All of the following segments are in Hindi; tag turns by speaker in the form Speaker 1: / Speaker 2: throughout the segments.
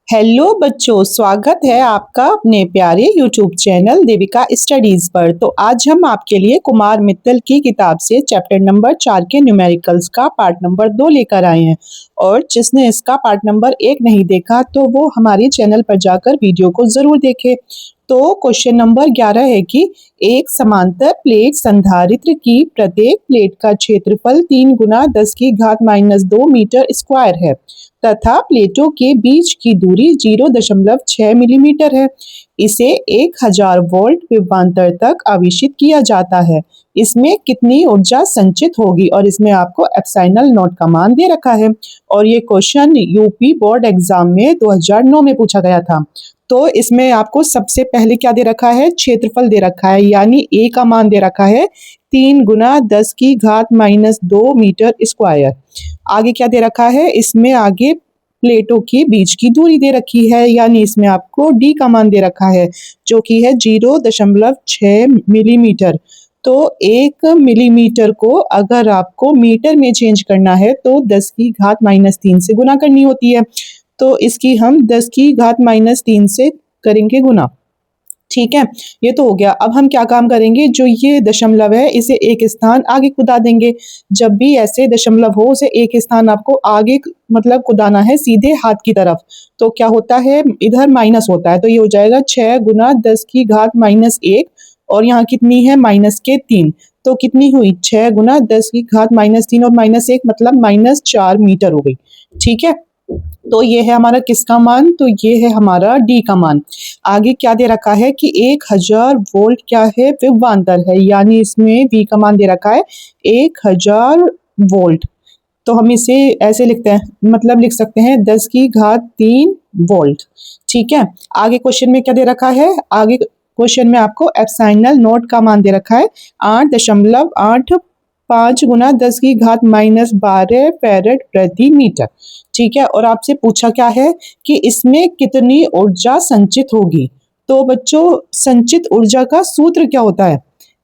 Speaker 1: हेलो बच्चों, स्वागत है आपका अपने प्यारे यूट्यूब चैनल देविका स्टडीज पर। तो आज हम आपके लिए कुमार मित्तल की किताब से चैप्टर नंबर 4 के न्यूमेरिकल्स का पार्ट नंबर 2 लेकर आए हैं। और जिसने इसका पार्ट नंबर 1 नहीं देखा तो वो हमारे चैनल पर जाकर वीडियो को जरूर देखे। तो क्वेश्चन नंबर 11 है कि एक समांतर प्लेट संधारित्र की प्रत्येक प्लेट का क्षेत्रफल 3 गुना 10 की घात -2 मीटर स्क्वायर है तथा प्लेटों के बीच की दूरी 0.6 मिलीमीटर है। इसे 1000 वोल्ट विभवांतर तक आवेशित किया जाता है। इसमें कितनी ऊर्जा संचित होगी? और इसमें आपको एप्सिलॉन नॉट का मान दे रखा है। और ये क्वेश्चन यूपी बोर्ड एग्जाम में 2009 में पूछा गया था। तो इसमें आपको सबसे पहले क्या दे रखा है? क्षेत्रफल दे रखा है, यानी ए का मान दे रखा है 3 गुना 10 की घात -2 मीटर स्क्वायर। आगे क्या दे रखा है? इसमें आगे प्लेटों के बीच की दूरी दे रखी है, यानी इसमें आपको डी का मान दे रखा है जो कि है 0.6 मिलीमीटर। तो 1 मिलीमीटर को अगर आपको मीटर में चेंज करना है तो 10 की घात -3 से गुना करनी होती है। तो इसकी हम 10 की घात -3 से करेंगे गुना। ठीक है, ये तो हो गया। अब हम क्या काम करेंगे, जो ये दशमलव है इसे एक स्थान आगे कुदा देंगे। जब भी ऐसे दशमलव हो उसे एक स्थान आपको आगे मतलब कुदाना है सीधे हाथ की तरफ। तो क्या होता है, इधर माइनस होता है, तो ये हो जाएगा 6 गुना 10 की घात -1 और यहाँ कितनी है -3। तो कितनी हुई? 6 गुना 10 की घात -3 और -1 मतलब -4 मीटर हो गई। ठीक है, तो ये है हमारा किसका मान? तो ये है हमारा डी का मान। आगे क्या दे रखा है कि 1000 वोल्ट क्या है? विभवांतर है, यानी इसमें वी का मान दे रखा है 1000 वोल्ट। तो हम इसे ऐसे लिखते हैं, मतलब लिख सकते हैं 10 की घात 3 वोल्ट। ठीक है, आगे क्वेश्चन में क्या दे रखा है? आगे क्वेश्चन में आपको एप्सिलॉन नॉट का मान दे रखा है 8.85 गुना 10 की घात -12 फैरेड प्रति मीटर। ठीक है, और आपसे पूछा क्या है कि इसमें कितनी ऊर्जा संचित होगी। तो बच्चों, संचित ऊर्जा का सूत्र क्या होता है?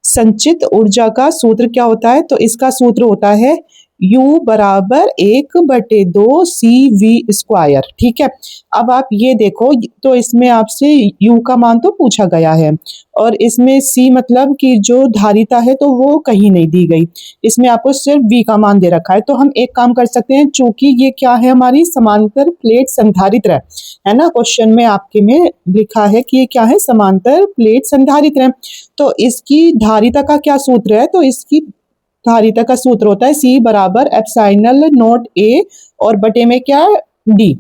Speaker 1: संचित ऊर्जा का सूत्र क्या होता है? तो इसका सूत्र होता है U बराबर 1/2 CV²। ठीक है, अब आप ये देखो, तो इसमें आपसे U का मान तो पूछा गया है और इसमें C मतलब कि जो धारिता है तो वो कहीं नहीं दी गई। इसमें आपको सिर्फ V का मान दे रखा है। तो हम एक काम कर सकते हैं, चूंकि ये क्या है, हमारी समांतर प्लेट संधारित्र है ना। क्वेश्चन में आपके में लिखा है कि ये क्या है? समांतर प्लेट संधारित्र। तो इसकी धारिता का क्या सूत्र है? तो इसकी धारिता का सूत्र होता है C बराबर एप्सिलॉन नॉट A और बटे में क्या? D,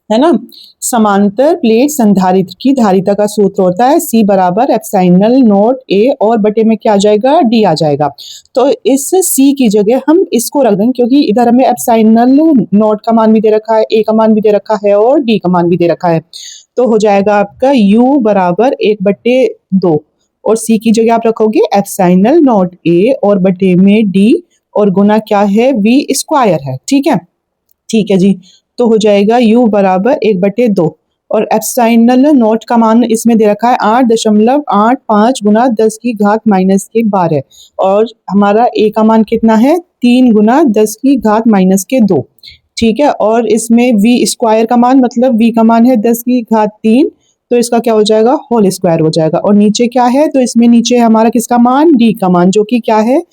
Speaker 1: है ना। समांतर प्लेट संधारित्र की धारिता का सूत्र होता है C बराबर एप्सिलॉन नॉट A और बटे में क्या आ जाएगा? D आ जाएगा। तो इस C की जगह हम इसको रख देंगे, क्योंकि इधर हमें एप्सिलॉन नॉट का मान भी दे रखा है, A का मान भी दे रखा है और D का मान भी दे रखा है। तो हो जाएगा आपका U बराबर 1/2 और C की जगह आप रखोगे एप्सिलॉन नॉट A और बटे में D और गुना क्या है? V² है। ठीक है, ठीक है जी। तो हो जाएगा U बराबर 1/2 और एप्सिलॉन नॉट का मान इसमें दे रखा है 8.85 गुना 10 की घात -12 और हमारा A का मान कितना है? 3 गुना 10 की घात -2। ठीक है, और इसमें V² का मान मतलब V का मान है 10 की घात 3, तो इसका क्या हो जाएगा? होल स्क्वायर हो जाएगा। और नीचे क्या है? तो इसमें नीचे हमारा किसका मान? D का मान, जो कि क्या है?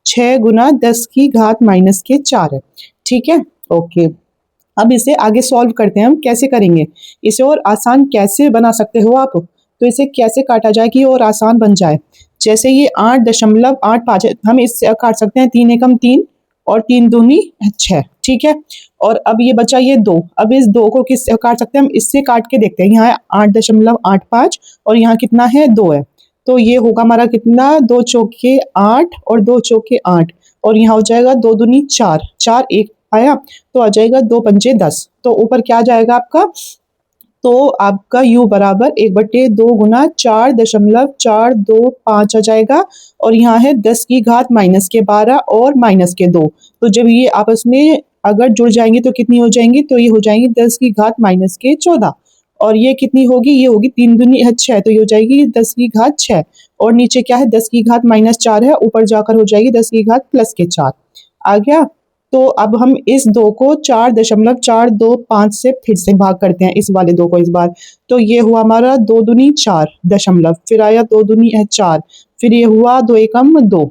Speaker 1: 6 गुना 10 की घात -4 है। ठीक है, ओके। अब इसे आगे सॉल्व करते हैं। हम कैसे करेंगे इसे और आसान कैसे बना सकते हो आप? तो इसे कैसे काटा जाए कि और आसान बन जाए? जैसे ये 8.85 है, हम इससे काट सकते हैं 3 एकम 3 और 3 दूनी 6। ठीक है, और अब ये बचा ये 2। अब इस 2 को किससे काट सकते हैं? हम इससे काट के देखते हैं। यहाँ 8.85 और यहाँ कितना है? 2 है। तो ये होगा हमारा कितना? 2 चौके 8 और 2 चौके 8 और यहाँ हो जाएगा 2 दूनी 4, 4 एक आया तो आ जाएगा 2 पंचे 10। तो ऊपर क्या आ जाएगा आपका? तो आपका U बराबर 1/2 गुना 4.425 आ जाएगा और यहाँ है 10 की घात -12 और -2। तो जब ये आपस में अगर जुड़ जाएंगे तो कितनी हो जाएंगी? तो ये हो जाएंगी 10 की घात -14 और ये कितनी होगी? ये होगी 3 दूनी 6, तो ये हो जाएगी 10 की घात 6 और नीचे क्या है? 10 की घात -4 है, ऊपर जाकर हो जाएगी 10 की घात +4। आ गया? तो अब हम इस 2 को 4.425 से फिर से भाग करते हैं, इस वाले 2 को इस बार। तो ये हुआ हमारा 2 दूनी 4 दशमलव, फिर आया 2 दूनी 4, फिर ये हुआ 2 एकम 2,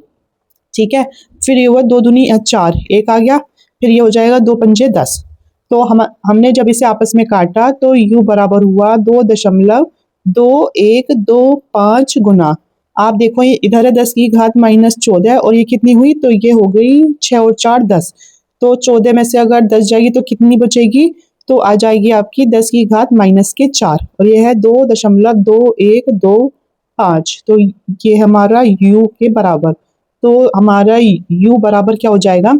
Speaker 1: ठीक है। फिर ये हुआ 2 दूनी 4, 1 आ गया, फिर ये हो जाएगा 2 पंजे 10। तो हमने जब इसे आपस में काटा तो u बराबर हुआ 2.2125 गुना, आप देखो ये इधर है 10 की घात -14 और ये कितनी हुई, तो ये हो गई 6 और 4 10। तो 14 में से अगर 10 जाएगी तो कितनी बचेगी, तो आ जाएगी आपकी 10 की घात -4 और ये है 2.2125। तो ये हमारा u के बराबर, तो हमारा u बराबर क्या हो जाएगा।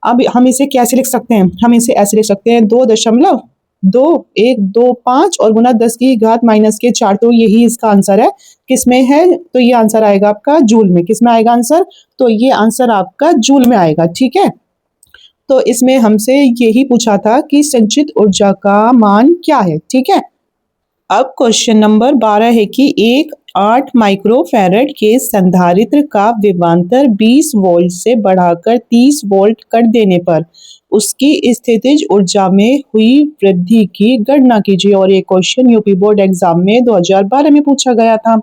Speaker 1: अब हम इसे कैसे लिख सकते हैं, हम इसे ऐसे लिख सकते हैं 2.2125 और गुना 10 की घात -4। तो यही इसका आंसर है, किसमें है, तो ये आंसर आएगा आपका जूल में। किसमें आएगा आंसर, तो ये आंसर आपका जूल में आएगा, ठीक है। तो इसमें हमसे यही पूछा था कि संचित ऊर्जा का मान क्या है, ठीक है। अब क्वेश्चन नंबर 12 है कि एक 8 माइक्रोफैरड के संधारित्र का विभवांतर 20 वोल्ट से बढ़ाकर 30 वोल्ट कर देने पर उसकी स्थितिज ऊर्जा में हुई वृद्धि की गणना कीजिए। और ये क्वेश्चन यूपी बोर्ड एग्जाम में 2012 में पूछा गया था।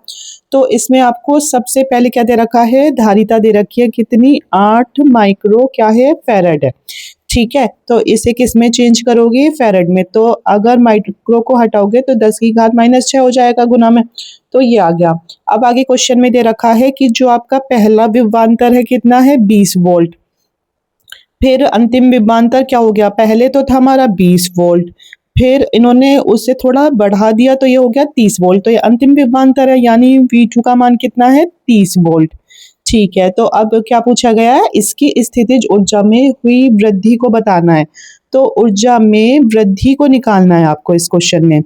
Speaker 1: तो इसमें आपको सबसे पहले क्या दे रखा है, धारिता दे रखी है कितनी, 8 माइक्रो क्या है, फैरड है, ठीक है। तो इसे किस में चेंज करोगे, फैरड में। तो अगर माइक्रो को हटाओगे तो 10 की घात -6 हो जाएगा गुना में, तो ये आ गया। अब आगे क्वेश्चन में दे रखा है कि जो आपका पहला विभवांतर है कितना है, 20 वोल्ट। फिर अंतिम विभवांतर क्या हो गया, पहले तो था हमारा 20 वोल्ट, फिर इन्होंने उससे थोड़ा बढ़ा दिया तो ये हो गया 30 वोल्ट। तो ये अंतिम विभवांतर है, यानी V2 का मान कितना है, 30 वोल्ट, ठीक है। तो अब क्या पूछा गया है, इसकी स्थितिज ऊर्जा में हुई वृद्धि को बताना है। तो ऊर्जा में वृद्धि को निकालना है आपको इस क्वेश्चन में।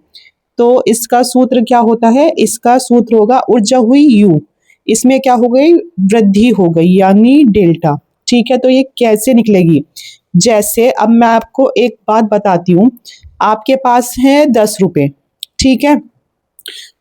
Speaker 1: तो इसका सूत्र क्या होता है, इसका सूत्र होगा ऊर्जा हुई U, इसमें क्या हो गई, वृद्धि हो गई यानी डेल्टा, ठीक है। तो ये कैसे निकलेगी, जैसे अब मैं आपको एक बात बताती हूँ। आपके पास है 10 रुपए, ठीक है।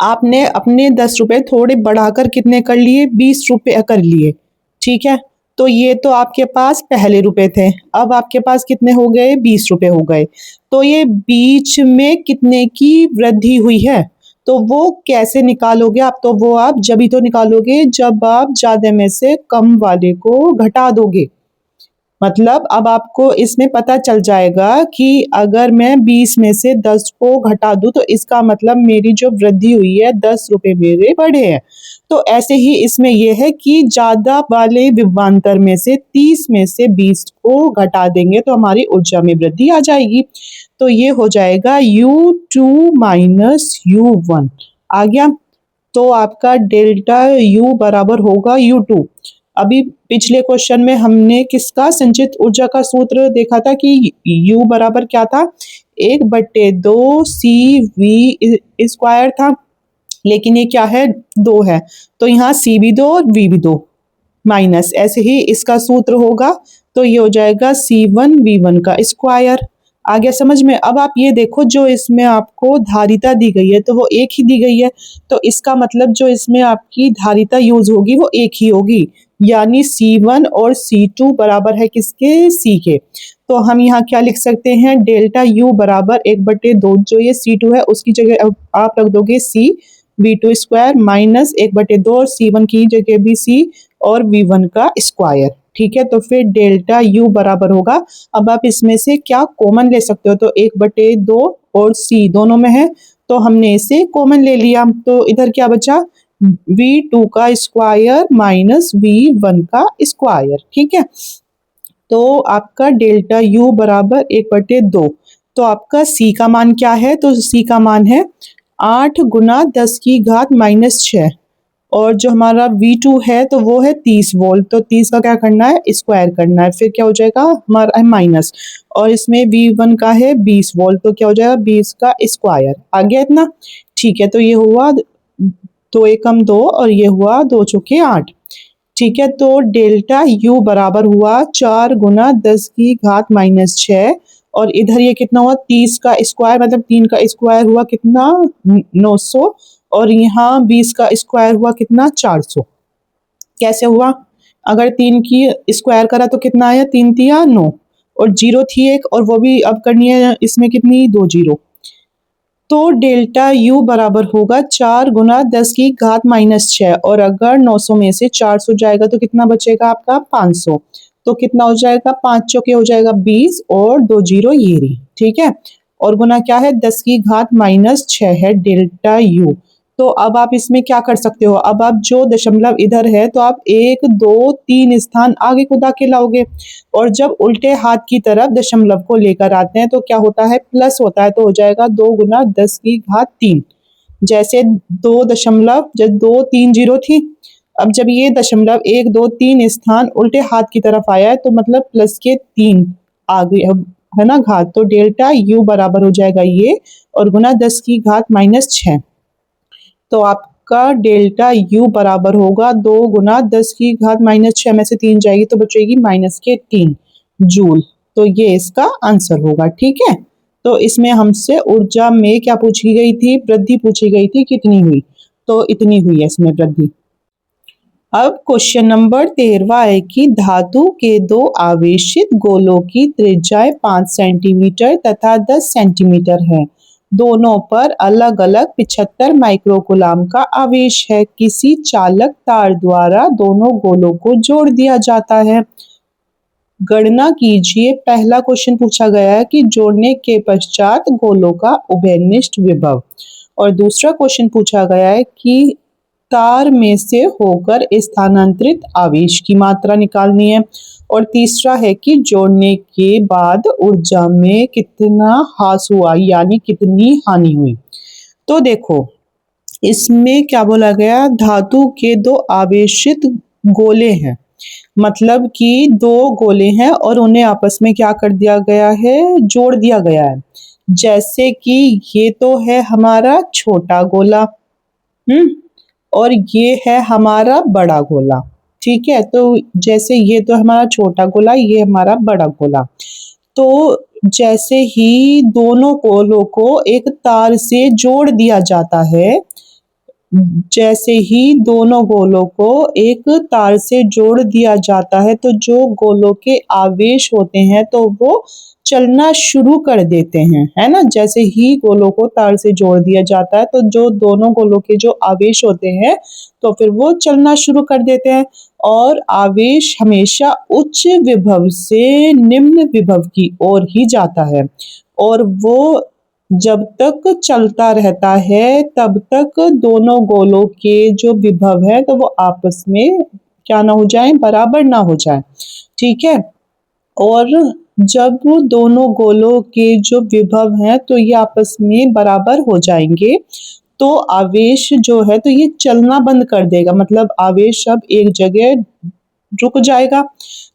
Speaker 1: आपने अपने 10 रुपए थोड़े बढ़ाकर कितने कर लिए, 20 रुपए कर लिए, ठीक है। तो ये तो आपके पास पहले रुपए थे, अब आपके पास कितने हो गए, 20 रुपए हो गए। तो ये बीच में कितने की वृद्धि हुई है, तो वो कैसे निकालोगे आप, तो वो आप जब ही तो निकालोगे जब आप ज्यादा में से कम वाले को घटा दोगे। मतलब अब आपको इसमें पता चल जाएगा कि अगर मैं 20 में से 10 को घटा दूं तो इसका मतलब मेरी जो वृद्धि हुई है 10 रुपए मेरे बढ़े हैं। तो ऐसे ही इसमें यह है कि ज्यादा वाले विभवांतर में से 30 में से 20 को घटा देंगे तो हमारी ऊर्जा में वृद्धि आ जाएगी। तो ये हो जाएगा U2 माइनस U1 आ गया। तो आपका डेल्टा U बराबर होगा U2। अभी पिछले क्वेश्चन में हमने किसका, संचित ऊर्जा का सूत्र देखा था कि U बराबर क्या था, 1/2 CV² था, लेकिन ये क्या है, 2 है, तो यहाँ C भी 2 और V भी 2 माइनस, ऐसे ही इसका सूत्र होगा। तो ये हो जाएगा C1V1 का स्क्वायर। आ गया समझ में। अब आप ये देखो, जो इसमें आपको धारिता दी गई है तो वो एक ही दी गई है, तो इसका मतलब जो इसमें आपकी धारिता यूज होगी वो एक ही होगी, यानी C1 और C2 बराबर है किसके, C के। तो हम यहाँ क्या लिख सकते हैं, डेल्टा U बराबर 1/2, जो ये C2 है उसकी जगह आप रख दोगे C V2² माइनस 1/2 और C1 की जगह भी C और V1 का स्क्वायर, ठीक है। तो फिर डेल्टा U बराबर होगा, अब आप इसमें से क्या कॉमन ले सकते हो, तो 1/2 और C दोनों में है तो हमने इसे कॉमन ले लिया, तो इधर क्या बचा, V2 का स्क्वायर माइनस V1 का स्क्वायर, ठीक है। तो आपका डेल्टा U बराबर 1/2। तो आपका C का मान क्या है, तो C का मान है 8 गुना 10 की घात -6 और जो हमारा V2 है तो वो है 30 वोल्ट, तो 30 का क्या करना है, स्क्वायर करना है, फिर क्या हो जाएगा हमारा माइनस, और इसमें V1 का है 20 वोल्ट, तो क्या हो जाएगा 20 का स्क्वायर। आ गया इतना, ठीक है। तो ये हुआ 2 एकम 2 और ये हुआ 2 चौके 8, ठीक है। तो डेल्टा U बराबर हुआ 4 गुना 10 की घात -6 और इधर ये कितना हुआ, 30 का स्क्वायर मतलब 3 का स्क्वायर हुआ कितना, 900 और यहाँ 20 का स्क्वायर हुआ कितना, 400। कैसे हुआ, अगर 3 की स्क्वायर करा तो कितना आया, 3 तिया 9, और 0 थी एक, और वो भी अब करनी है इसमें कितनी, 2 0। तो डेल्टा यू बराबर होगा 4 गुना 10 की घात -6, और अगर 900 में से 400 जाएगा तो कितना बचेगा आपका, 500। तो कितना हो जाएगा, 5 चौके हो जाएगा 20, और 2 0 ये रही, ठीक है। और गुना क्या है, 10 की घात -6 है डेल्टा यू। तो अब आप इसमें क्या कर सकते हो, अब आप जो दशमलव इधर है तो आप 1 2 3 स्थान आगे खुदा के लाओगे, और जब उल्टे हाथ की तरफ दशमलव को लेकर आते हैं तो क्या होता है, प्लस होता है, तो हो जाएगा 2 गुना 10 की घात 3। जैसे 2 दशमलव, जब 2 3 0 थी, अब जब ये दशमलव 1 2 3 स्थान उल्टे हाथ की तरफ आया है तो मतलब प्लस के 3 आगे अब है ना घात, तो डेल्टा यू बराबर हो जाएगा ये, और गुना 10 की घात -6। तो आपका डेल्टा यू बराबर होगा 2 गुना 10 की घात -6 में से 3 जाएगी तो बचेगी -3 जूल। तो ये इसका आंसर होगा, ठीक है। तो इसमें हमसे ऊर्जा में क्या पूछी गई थी, वृद्धि पूछी गई थी, कितनी हुई, तो इतनी हुई है इसमें वृद्धि। अब क्वेश्चन नंबर 13 है कि धातु के 2 आवेशित गोलों की त्रिज्याएं 5 सेंटीमीटर तथा 10 सेंटीमीटर है, दोनों पर अलग अलग 75 माइक्रोकूलाम का आवेश है। किसी चालक तार द्वारा दोनों गोलों को जोड़ दिया जाता है। गणना कीजिए। पहला क्वेश्चन पूछा गया है कि जोड़ने के पश्चात गोलों का उभयनिष्ठ विभव, और दूसरा क्वेश्चन पूछा गया है कि तार में से होकर स्थानांतरित आवेश की मात्रा निकालनी है, और तीसरा है कि जोड़ने के बाद ऊर्जा में कितना ह्रास हुआ, यानी कितनी हानि हुई। तो देखो इसमें क्या बोला गया, धातु के 2 आवेशित गोले हैं, मतलब कि 2 गोले हैं और उन्हें आपस में क्या कर दिया गया है, जोड़ दिया गया है। जैसे कि ये तो है हमारा छोटा गोला, और ये है हमारा बड़ा गोला, ठीक है। तो जैसे ये तो हमारा छोटा गोला, ये हमारा बड़ा गोला। तो जैसे ही दोनों गोलों को एक तार से जोड़ दिया जाता है, जैसे ही दोनों गोलों को एक तार से जोड़ दिया जाता है तो जो गोलों के आवेश होते हैं तो वो चलना शुरू कर देते हैं, है ना। जैसे ही गोलों को तार से जोड़ दिया जाता है तो जो दोनों गोलों के जो आवेश होते हैं तो फिर वो चलना शुरू कर देते हैं, और आवेश हमेशा उच्च विभव से निम्न विभव की ओर ही जाता है, और वो जब तक चलता रहता है तब तक दोनों गोलों के जो विभव है तो वो आपस में क्या ना हो जाए, बराबर ना हो जाए, ठीक है। और जब दोनों गोलों के जो विभव हैं तो ये आपस में बराबर हो जाएंगे तो आवेश जो है तो ये चलना बंद कर देगा, मतलब आवेश अब एक जगह रुक जाएगा।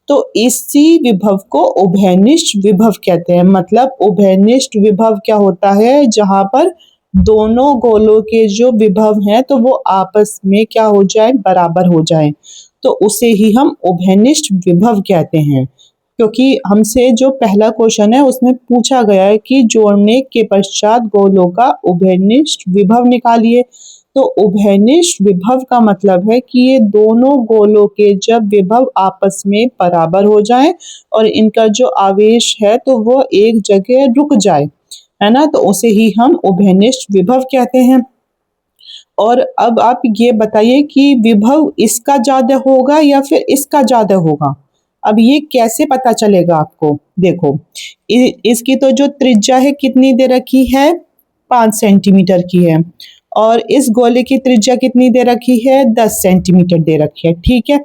Speaker 1: तो इसी विभव को उभयनिष्ठ विभव कहते हैं। मतलब उभयनिष्ठ विभव क्या होता है, जहां पर दोनों गोलों के जो विभव हैं तो वो आपस में क्या हो जाए, बराबर हो जाए, तो उसे ही हम उभयनिष्ठ विभव कहते हैं। क्योंकि हमसे जो पहला क्वेश्चन है उसमें पूछा गया है कि जोड़ने के पश्चात गोलों का उभयनिष्ठ विभव निकालिए। तो उभयनिष्ठ विभव का मतलब है कि ये दोनों गोलों के जब विभव आपस में बराबर हो जाएं और इनका जो आवेश है तो वो एक जगह रुक जाए, है ना, तो उसे ही हम उभयनिष्ठ विभव कहते हैं। और अब आप ये बताइए कि विभव इसका ज्यादा होगा या फिर इसका ज्यादा होगा। अब ये कैसे पता चलेगा आपको, देखो इसकी तो जो त्रिज्या है कितनी दे रखी है, 5 सेंटीमीटर की है, और इस गोले की त्रिज्या कितनी दे रखी है, 10 सेंटीमीटर दे रखी है, ठीक है।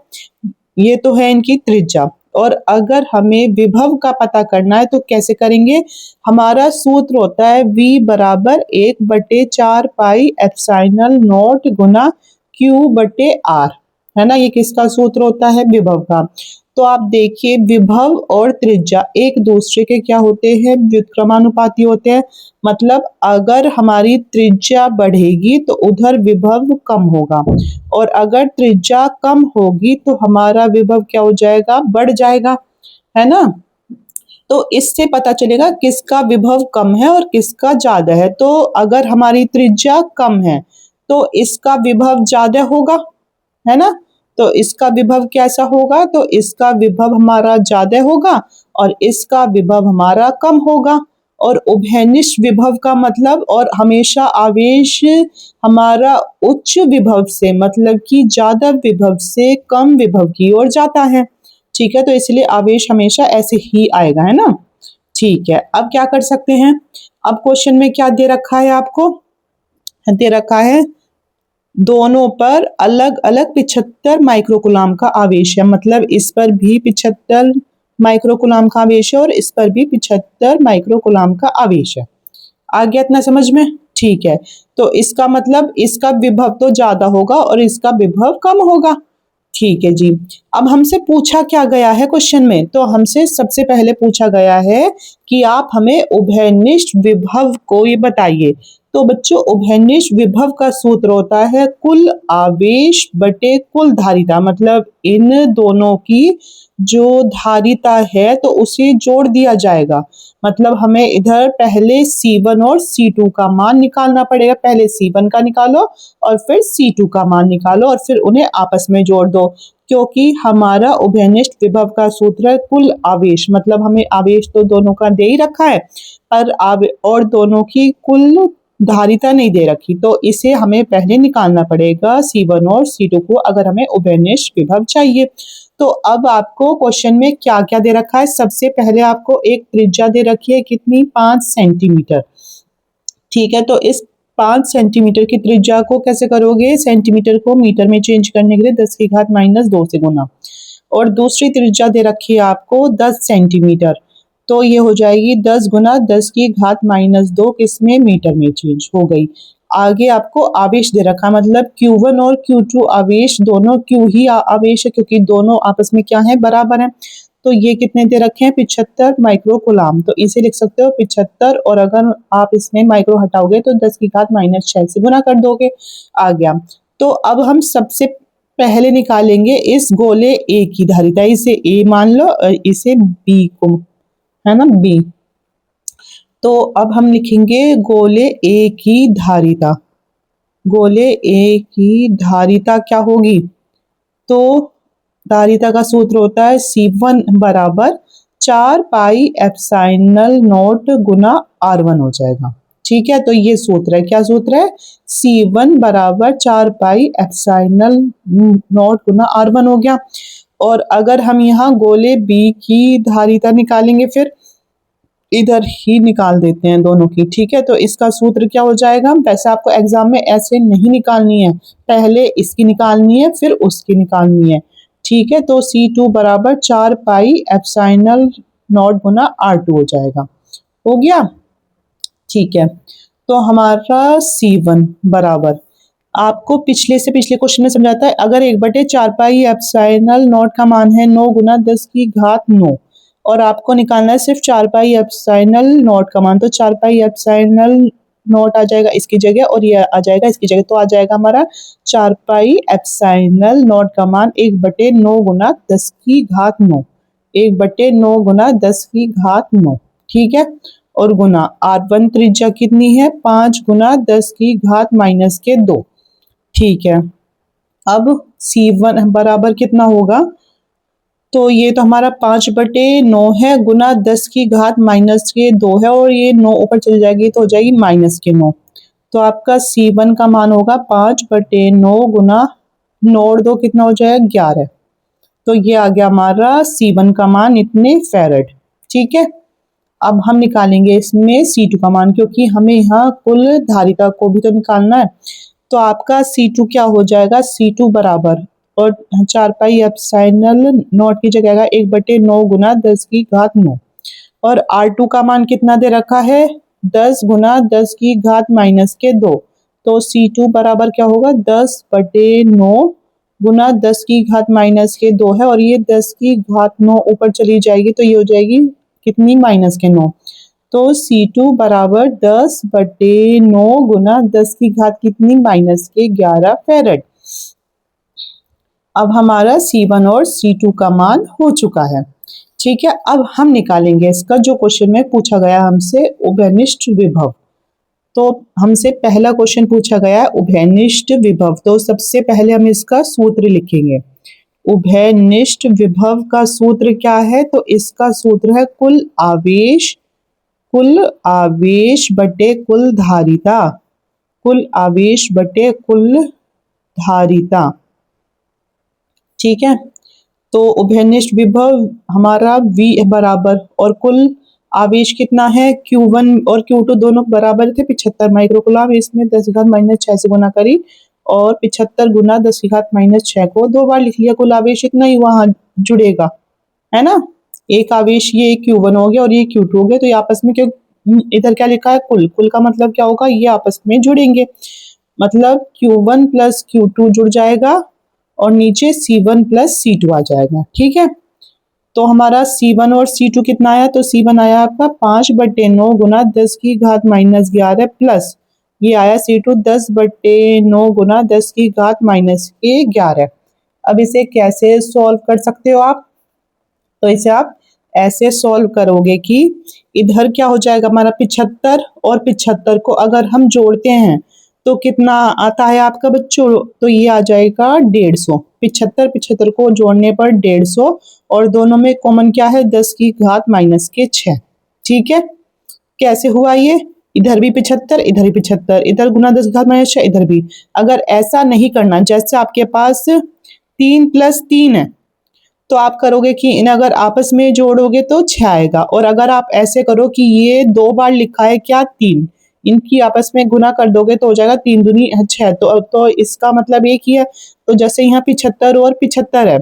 Speaker 1: ये तो है इनकी त्रिज्या, और अगर हमें विभव का पता करना है तो कैसे करेंगे, हमारा सूत्र होता है v बराबर 1/4 pi epsilon not Guna q/r, है ना। ये किसका सूत्र होता है, विभव का। तो आप देखिए विभव और त्रिज्या एक दूसरे के क्या होते हैं, व्युत्क्रमानुपाती होते हैं। मतलब अगर हमारी त्रिज्या बढ़ेगी तो उधर विभव कम होगा, और अगर त्रिज्या कम होगी तो हमारा विभव क्या हो जाएगा, बढ़ जाएगा, है ना। तो इससे पता चलेगा किसका विभव कम है और किसका ज्यादा है। तो अगर हमारी त्रिज्या कम है तो इसका विभव ज्यादा होगा, है ना। तो इसका विभव कैसा होगा, तो इसका विभव हमारा ज्यादा होगा और इसका विभव हमारा कम होगा। और उभयनिष्ठ विभव का मतलब, और हमेशा आवेश हमारा उच्च विभव से, मतलब कि ज्यादा विभव से कम विभव की ओर जाता है। ठीक है, तो इसलिए आवेश हमेशा ऐसे ही आएगा, है ना। ठीक है, अब क्या कर सकते हैं, अब क्वेश्चन में क्या दे रखा है आपको, दे रखा है दोनों पर अलग अलग 75 माइक्रोकुलाम का आवेश है, मतलब इस पर भी 75 माइक्रोकुलाम का आवेश है और इस पर भी 75 माइक्रोकुलाम का आवेश है। आ गया इतना समझ में? ठीक है, तो इसका मतलब इसका विभव तो ज्यादा होगा और इसका विभव कम होगा। ठीक है जी। अब हमसे पूछा क्या गया है क्वेश्चन में, तो हमसे सबसे पहले पूछा गया है कि आप हमें उभयनिष्ठ विभव को ये बताइए। तो बच्चों, उभयनिष्ठ विभव का सूत्र होता है कुल आवेश बटे कुल धारिता, मतलब इन दोनों की जो धारिता है तो उसे जोड़ दिया जाएगा। मतलब हमें इधर पहले C1 और C2 का मान निकालना पड़ेगा, पहले C1 का निकालो और फिर C2 का मान निकालो और फिर उन्हें आपस में जोड़ दो, क्योंकि हमारा उभयनिष्ठ विभव का सूत्र है कुल आवेश, मतलब हमें आवेश तो दोनों का दे ही रखा है पर और दोनों की कुल धारिता नहीं दे रखी, तो इसे हमें पहले निकालना पड़ेगा C1 और C2 को, अगर हमें उभयनिष्ठ विभव चाहिए। तो अब आपको क्वेश्चन में क्या क्या दे रखा है, सबसे पहले आपको एक त्रिज्या दे रखी है, कितनी, 5 सेंटीमीटर। ठीक है, तो इस 5 सेंटीमीटर की त्रिज्या को कैसे करोगे, सेंटीमीटर को मीटर में चेंज करने के लिए 10 की घात -2 से गुना, और दूसरी त्रिज्या दे रखी है आपको 10 सेंटीमीटर, तो ये हो जाएगी 10 गुना 10 की घात -2, किसमें, मीटर में चेंज हो गई। आगे आपको आवेश दे रखा, मतलब Q1 और Q2 आवेश, दोनों Q ही आवेश है क्योंकि दोनों आपस में क्या है, बराबर है। तो ये कितने दे रखे हैं, 75 माइक्रोकुलाम, तो इसे लिख सकते हो 75, और अगर आप इसमें माइक्रो हटाओगे तो 10 की घात -6 से गुना कर दोगे, आ गया। तो अब हम सबसे पहले निकालेंगे इस गोले A की धारिता, इसे A मान लो और इसे B को, है ना, B। तो अब हम लिखेंगे गोले A की धारिता, गोले A की धारिता क्या होगी, तो धारिता का सूत्र होता है C1 बराबर 4 pi epsilon not Guna R1 हो जाएगा। ठीक है, तो ये सूत्र है, क्या सूत्र है, C1 बराबर 4 pi epsilon not Guna R1 हो गया। और अगर हम यहाँ गोले B की धारिता निकालेंगे, फिर इधर ही निकाल देते हैं दोनों की। ठीक है, तो इसका सूत्र क्या हो जाएगा, वैसे आपको एग्जाम में ऐसे नहीं निकालनी है, पहले इसकी निकालनी है फिर उसकी निकालनी है। ठीक है, तो C2 बराबर 4 pi epsilon not Guna R2 हो जाएगा, हो गया। ठीक है, तो हमारा C1 बराबर, आपको पिछले से पिछले क्वेश्चन में समझाता है, अगर 1/4 पाई एप्सिलॉन नॉट का मान है 9 गुना 10 की घात 9, और आपको निकालना है सिर्फ 4 पाई एप्सिलॉन नॉट का मान, तो 4 पाई एप्सिलॉन नॉट आ जाएगा इसकी जगह और ये आ जाएगा इसकी जगह, तो आ जाएगा हमारा 4 पाई एप्सिलॉन नॉट का मान 1/9 गुना 10 की घात 9, 1/9 गुना 10 की घात 9। ठीक है, और गुना R1 त्रिज्या कितनी है, 5 गुना 10 की घात -2। ठीक है, अब C1 बराबर कितना होगा, तो ये तो हमारा 5/9 है गुना 10 की घात -2 है, और ये 9 ऊपर चली जाएगी तो हो जाएगी -9। तो आपका C1 का मान होगा 5/9 गुना 9 और 2 कितना हो जाएगा, 11। तो ये आ गया हमारा C1 का मान, इतने फैरेड। ठीक है, अब हम निकालेंगे इसमें C2 का मान, क्योंकि हमें यहाँ कुल धारिता को भी तो निकालना है। तो आपका C2 क्या हो जाएगा, C2 बराबर, और 4 पाई एप्सिलॉन नॉट की जगह आएगा 1/9 गुना 10 की घात 9, और R2 का मान कितना दे रखा है, 10 गुना 10 की घात -2। तो C2 बराबर क्या होगा, 10/9 गुना 10 की घात -2 है, और ये 10 की घात 9 ऊपर चली जाएगी तो ये हो जाएगी कितनी, -9। तो C2 बराबर 10/9 गुना 10 की घात कितनी, -11 फैरेड। अब हमारा C1 और C2 का मान हो चुका है। ठीक है, अब हम निकालेंगे इसका जो क्वेश्चन में पूछा गया हमसे, उभयनिष्ठ विभव। तो हमसे पहला क्वेश्चन पूछा गया है उभयनिष्ठ विभव, तो सबसे पहले हम इसका सूत्र लिखेंगे। उभयनिष्ठ विभव का सूत्र क्या है? तो इसका सूत्र है कुल आवेश बटे कुल धारिता, कुल आवेश बटे कुल धारिता। ठीक है, तो उभयनिष्ठ विभव हमारा V बराबर और कुल आवेश कितना है Q1 और Q2 दोनों बराबर थे 75 माइक्रोकुलाम। इसमें 10⁻⁶ से गुना करी और 75 गुना 10⁻⁶ को 2 बार लिख लिया। कुल आवेश इतना ही वहां जुड़ेगा, है ना। एक आवेश ये Q1 हो गया और ये Q2 हो गया, तो ये आपस में क्यों इधर क्या लिखा है कुल, कुल का मतलब क्या होगा, ये आपस में जुड़ेंगे, मतलब Q1 प्लस Q2 जुड़ जाएगा और नीचे C1 प्लस C2 आ जाएगा। ठीक है, तो हमारा C1 और C2 कितना आया? तो C1 आया आपका 5/9 गुना 10⁻⁻11 प्लस ये आया C2 10/9 गुना 10⁻⁻11। अब इसे कैसे सॉल्व कर सकते हो आप? तो इसे आप ऐसे सॉल्व करोगे कि इधर क्या हो जाएगा हमारा 75 और 75 को अगर हम जोड़ते हैं तो कितना आता है आपका बच्चों? तो ये आ जाएगा 150। 75 को जोड़ने पर 150 और दोनों में कॉमन क्या है 10⁻⁻6। ठीक है, कैसे हुआ ये? इधर भी 75, इधर भी 75, इधर गुना 10⁻⁻6, इधर भी। अगर ऐसा नहीं करना, जैसे आपके पास 3 + 3 है तो आप करोगे कि इन अगर आपस में जोड़ोगे तो 6 आएगा, और अगर आप ऐसे करो कि ये 2 बार लिखा है क्या 3, इनकी आपस में गुना कर दोगे तो हो जाएगा 3 दूनी 6। तो इसका मतलब एक ही है। तो जैसे यहाँ 75 और 75 है,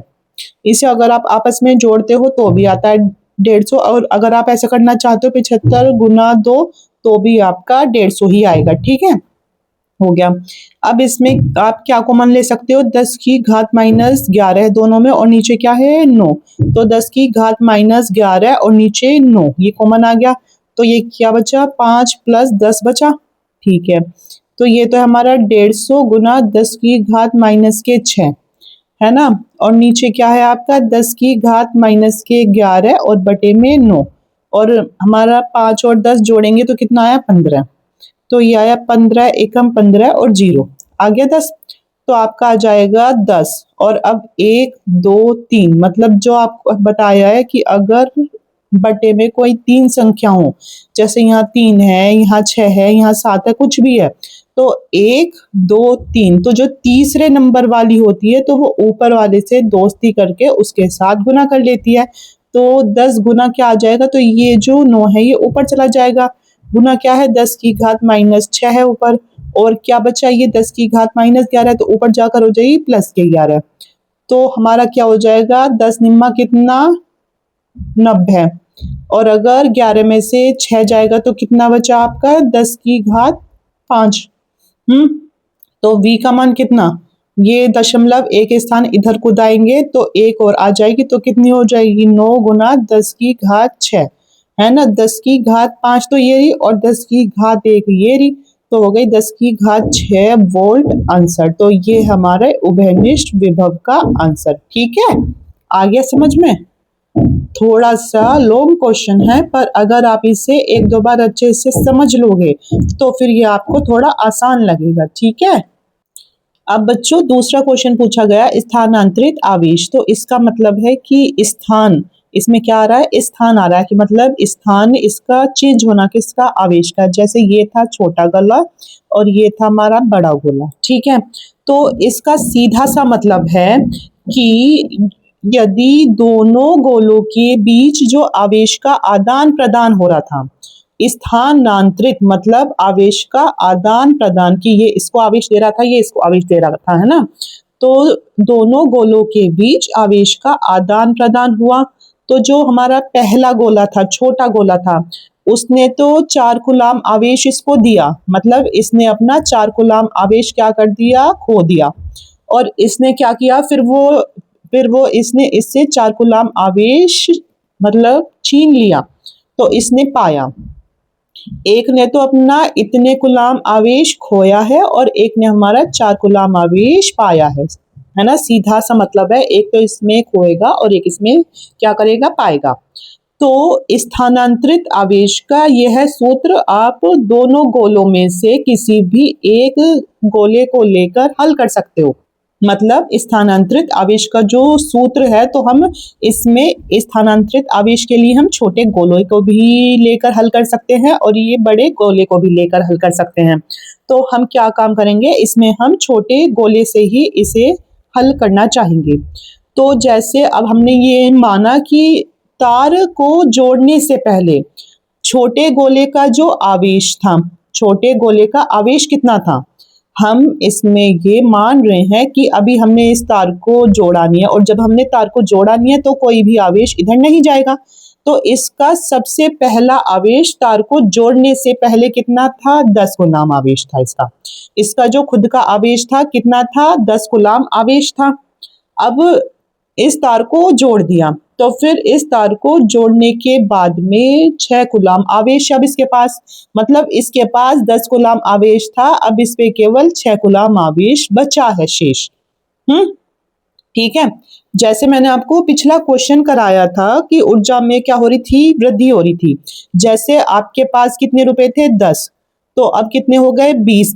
Speaker 1: इसे अगर आप आपस में जोड़ते हो तो भी आता है 150, और अगर आप ऐसा करना चाहते हो 75 गुना 2 तो भी आपका 150 ही आएगा। ठीक है, हो गया। अब इसमें आप क्या कॉमन ले सकते हो? 10⁻⁻11 है दोनों में और नीचे क्या है 9, तो 10⁻⁻11 और नीचे 9 ये कॉमन आ गया, तो ये क्या बचा 5 + 10 बचा। ठीक है, तो ये तो हमारा 150 गुना 10⁻⁻6 है ना, और नीचे क्या है आपका 10⁻⁻11 और बटे में 9, और हमारा 5 और 10 जोड़ेंगे तो कितना आया 15, तो ये आया 15 एकम 15 और 0 आ गया 10, तो आपका आ जाएगा 10। और अब 1 2 3 मतलब जो आपको बताया है कि अगर बटे में कोई 3 संख्या हो, जैसे यहाँ 3 है, यहाँ 6 है, यहाँ 7 है, कुछ भी है, तो 1 2 3, तो जो तीसरे नंबर वाली होती है तो वो ऊपर वाले से दोस्ती करके उसके साथ गुना कर लेती है। तो 10 गुना क्या आ जाएगा? तो ये जो 9 है ये ऊपर चला जाएगा, गुना क्या है 10⁻⁻6 है ऊपर, और क्या बचा ये 10⁻⁻11 है, तो ऊपर जाकर हो जाएगी +11। तो हमारा क्या हो जाएगा 10 निम्मा कितना 90, और अगर 11 में से 6 जाएगा तो कितना बचा आपका 10�5। तो v का मान कितना, ये दशमलव एक स्थान इधर कुदाएंगे तो एक और आ जाएगी, तो कितनी हो जाएगी 9 गुना 10�6 है ना, 10�5 तो ये रही और 10�1 ये रही, तो हो गई 10�6 वोल्ट आंसर। तो ये हमारे उभयनिष्ठ विभव का आंसर। ठीक है, आ गया समझ में? थोड़ा सा लॉन्ग क्वेश्चन है, पर अगर आप इसे 1-2 बार अच्छे से समझ लोगे तो फिर ये आपको थोड़ा आसान लगेगा। ठीक है, अब बच्चों दूसरा क्वेश्चन पूछा गया स्थानांतरित आवेश। तो इसका मतलब है कि स्थान, इसमें क्या आ रहा है स्थान आ रहा है, कि मतलब स्थान इसका चेंज होना किसका आवेश का। जैसे ये था छोटा गोला और ये था हमारा बड़ा गोला। ठीक है, तो इसका सीधा सा मतलब है कि यदि दोनों गोलों के बीच जो आवेश का आदान प्रदान हो रहा था, स्थानांतरित मतलब आवेश का आदान प्रदान, कि ये इसको आवेश दे रहा था, ये इसको आवेश दे रहा था, है ना, तो दोनों गोलों के बीच आवेश का आदान प्रदान हुआ। तो जो हमारा पहला गोला था, छोटा गोला था, उसने तो 4 कूलाम आवेश इसको दिया, मतलब इसने अपना 4 कूलाम आवेश क्या कर दिया, खो दिया, और इसने क्या किया फिर वो इसने इससे 4 कूलाम आवेश मतलब छीन लिया, तो इसने पाया। एक ने तो अपना इतने कूलाम आवेश खोया है और एक ने हमारा 4 कूलाम आवेश पाया है ना, सीधा सा मतलब है, एक तो इसमें खोएगा और एक इसमें क्या करेगा, पाएगा। तो स्थानांतरित आवेश का यह सूत्र आप दोनों गोलों में से किसी भी एक गोले को लेकर हल कर सकते हो। मतलब स्थानांतरित आवेश का जो सूत्र है, तो हम इसमें स्थानांतरित आवेश के लिए हम छोटे गोले को भी लेकर हल कर सकते हैं और ये बड़े गोले को भी लेकर हल कर सकते हैं। तो हम क्या काम करेंगे, इसमें हम छोटे गोले से ही इसे हल करना चाहेंगे। तो जैसे अब हमने ये माना कि तार को जोड़ने से पहले छोटे गोले का जो आवेश था, छोटे गोले का आवेश कितना था, हम इसमें ये मान रहे हैं कि अभी हमने इस तार को जोड़ा नहीं है, और जब हमने तार को जोड़ा नहीं है तो कोई भी आवेश इधर नहीं जाएगा। तो इसका सबसे पहला आवेश तार को जोड़ने से पहले कितना था, 10 कूलाम आवेश था इसका। इसका जो खुद का आवेश था कितना था, 10 कूलाम आवेश था। अब इस तार को जोड़ दिया, तो फिर इस तार को जोड़ने के बाद में 6 कूलाम आवेश अब इसके पास, मतलब इसके पास 10 कूलाम आवेश था, अब इस पे केवल 6 कूलाम आवेश बचा है शेष। ठीक है। जैसे मैंने आपको पिछला क्वेश्चन कराया था कि ऊर्जा में क्या हो रही थी, वृद्धि हो रही थी। जैसे आपके पास कितने रुपए थे, 10, तो अब कितने हो गए, 20,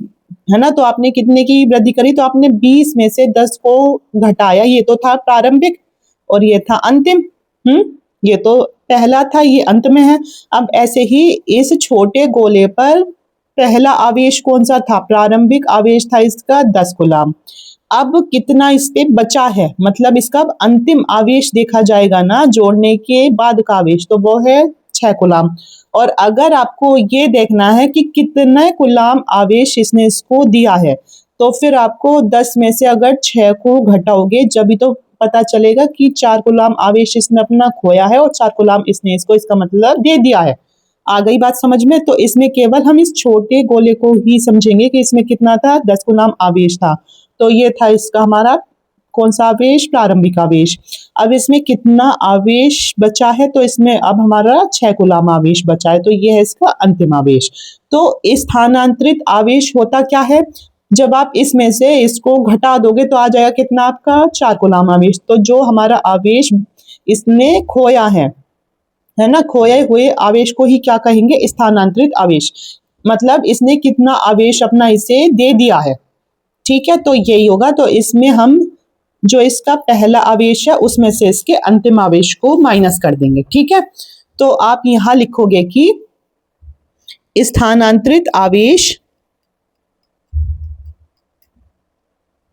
Speaker 1: है ना। तो आपने कितने की वृद्धि करी, तो आपने 20 में से 10 को घटाया। ये तो था प्रारंभिक और ये था अंतिम। ये तो पहला था, ये अंत में है। अब ऐसे ही इस छोटे गोले पर पहला आवेश कौन सा था, प्रारंभिक आवेश था इसका 10 कूलाम। अब कितना इस पे बचा है, मतलब इसका अब अंतिम आवेश देखा जाएगा ना, जोड़ने के बाद का आवेश, तो वो है 6 कूलाम। और अगर आपको ये देखना है कि कितने कूलाम आवेश इसने इसको दिया है, तो फिर आपको 10 में से अगर 6 को घटाओगे जब भी तो पता चलेगा कि 4 कूलाम आवेश इसने अपना खोया है और 4 कूलाम इसने इसको, इसका मतलब दे दिया है। आ गई बात समझ में। तो इसमें केवल हम इस छोटे गोले को ही समझेंगे कि इसमें कितना था, 10 कूलाम आवेश था। तो ये था इसका हमारा कौन सा आवेश, प्रारंभिक आवेश। अब इसमें कितना आवेश बचा है, तो इसमें अब हमारा 6 कूलाम आवेश बचा है, तो ये है इसका अंतिम आवेश। तो स्थानांतरित आवेश होता क्या है, जब आप इसमें से इसको घटा दोगे तो आ जाएगा कितना आपका, 4 कूलाम आवेश। तो जो हमारा आवेश इसने खोया है ना, खोए हुए आवेश को ही क्या कहेंगे, स्थानांतरित आवेश। मतलब इसने कितना आवेश अपना इसे दे दिया है। ठीक है, तो यही होगा। तो इसमें हम जो इसका पहला आवेश है उसमें से इसके अंतिम आवेश को माइनस कर देंगे। ठीक है, तो आप यहां लिखोगे कि स्थानांतरित आवेश,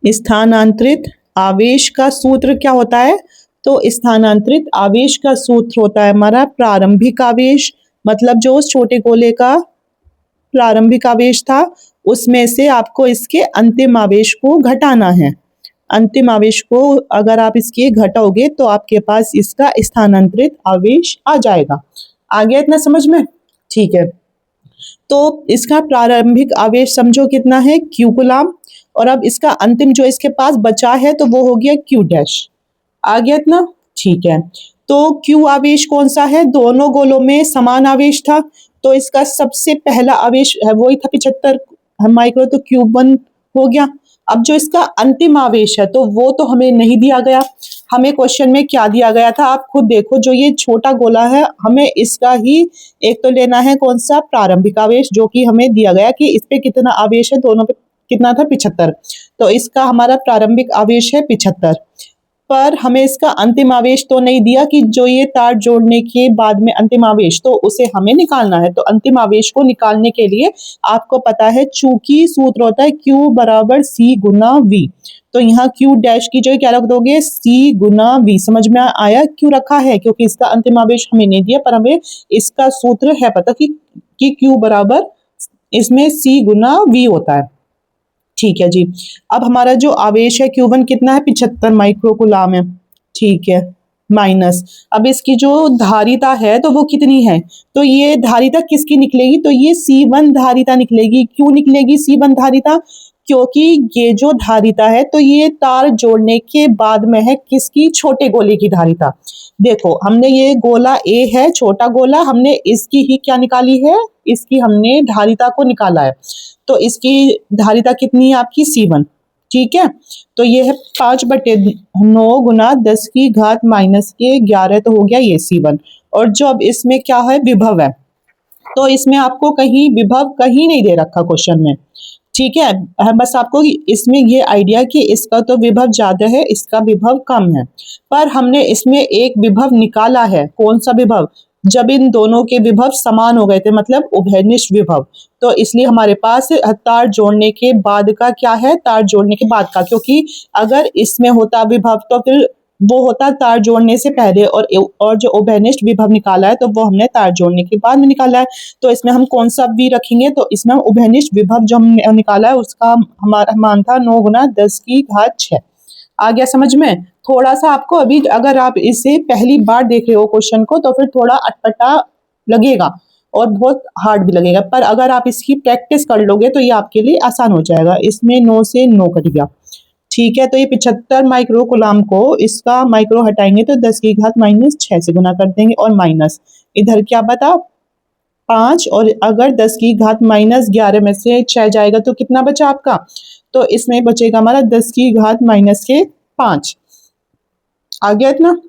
Speaker 1: स्थानांतरित आवेश का सूत्र क्या होता है, तो स्थानांतरित आवेश का सूत्र होता है हमारा प्रारंभिक आवेश, मतलब जो उस छोटे गोले का प्रारंभिक आवेश था उसमें से आपको इसके अंतिम आवेश को घटाना है। अंतिम आवेश को अगर आप इसके घटाओगे तो आपके पास इसका स्थानांतरित आवेश आ जाएगा। आ गया इतना समझ में? ठीक है, तो इसका प्रारंभिक आवेश समझो कितना है, q कूलाम, और अब इसका अंतिम जो इसके पास बचा है तो वो हो गया q डैश। आ गया इतना? ठीक है, तो q आवेश कौन सा है, दोनों गोलों में समान आवेश था, तो इसका सबसे पहला आवेश है वही था 75 माइक्रो, तो Q1 हो गया। अब जो इसका अंतिम आवेश है तो वो तो हमें नहीं दिया गया, हमें क्वेश्चन में क्या दिया गया था, आप खुद देखो। जो ये छोटा गोला है हमें इसका ही एक तो लेना है कौन सा, प्रारंभिक आवेश, जो कि हमें दिया गया कि इस पे कितना आवेश है, दोनों पे कितना था, 75। तो इसका हमारा प्रारंभिक आवेश है 75, पर हमें इसका अंतिम आवेश तो नहीं दिया कि जो ये तार जोड़ने के बाद में अंतिम आवेश, तो उसे हमें निकालना है। तो अंतिम आवेश को निकालने के लिए आपको पता है चूंकि सूत्र होता है Q बराबर C गुना V, तो यहाँ Q डैश की जो क्या रख दोगे, C गुना V। समझ में आया क्यों रखा है, क्योंकि इसका अंतिम आवेश हमें नहीं दिया, पर हमें इसका सूत्र है पता कि Q बराबर इसमें C गुना V होता है। ठीक है जी, अब हमारा जो आवेश है Q1 कितना है, 75 माइक्रो कूलाम है। ठीक है, माइनस अब इसकी जो धारिता है तो वो कितनी है, तो ये धारिता किसकी निकलेगी, तो ये C1 धारिता निकलेगी। क्यों निकलेगी C1 धारिता, क्योंकि ये जो धारिता है तो ये तार जोड़ने के बाद में है किसकी, छोटे गोले की धारिता। देखो हमने ये गोला A है, छोटा गोला, हमने इसकी ही क्या निकाली है, इसकी हमने धारिता को निकाला है। तो इसकी धारिता कितनी है आपकी, C1। ठीक है, तो ये है 5/9 गुना 10 की घात माइनस के 11, तो हो गया ये C1। और जो अब इसमें क्या है, विभव है, तो इसमें आपको कहीं विभव कहीं नहीं दे रखा क्वेश्चन में। ठीक है। बस आपको इसमें ये आइडिया कि इसका तो विभव ज्यादा है, इसका विभव कम है, पर हमने इसमें एक विभव निकाला है। कौन सा विभव? जब इन दोनों के विभव समान हो गए थे, मतलब उभयनिष्ठ विभव। तो इसलिए हमारे पास तार जोड़ने के बाद का क्या है, तार जोड़ने के बाद का, क्योंकि अगर इसमें होता विभव तो फिर वो होता तार जोड़ने से पहले, और जो उभयनिष्ठ विभव निकाला है तो वो हमने तार जोड़ने के बाद में निकाला है। तो इसमें हम कौन सा भी रखेंगे, तो इसमें हम उभयनिष्ठ विभव जो हमने निकाला है उसका हमारा मान था 9 गुना 10 की घात 6। आ गया समझ में? थोड़ा सा आपको अभी अगर आप इसे पहली बार देख रहे हो क्वेश्चन को तो फिर थोड़ा अटपटा लगेगा और बहुत हार्ड भी लगेगा, पर अगर आप इसकी प्रैक्टिस कर लोगे तो ये आपके लिए आसान हो जाएगा। इसमें 9 से 9 कट गया, ठीक है। तो ये 75 माइक्रो कूलाम को इसका माइक्रो हटाएंगे तो 10 की घात -6 से गुना कर देंगे, और माइनस इधर क्या बता 5, और अगर 10 की घात -11 में से 6 जाएगा तो कितना बचा आपका? तो इसमें बचेगा हमारा 10 की घात -5। आ गया इतना?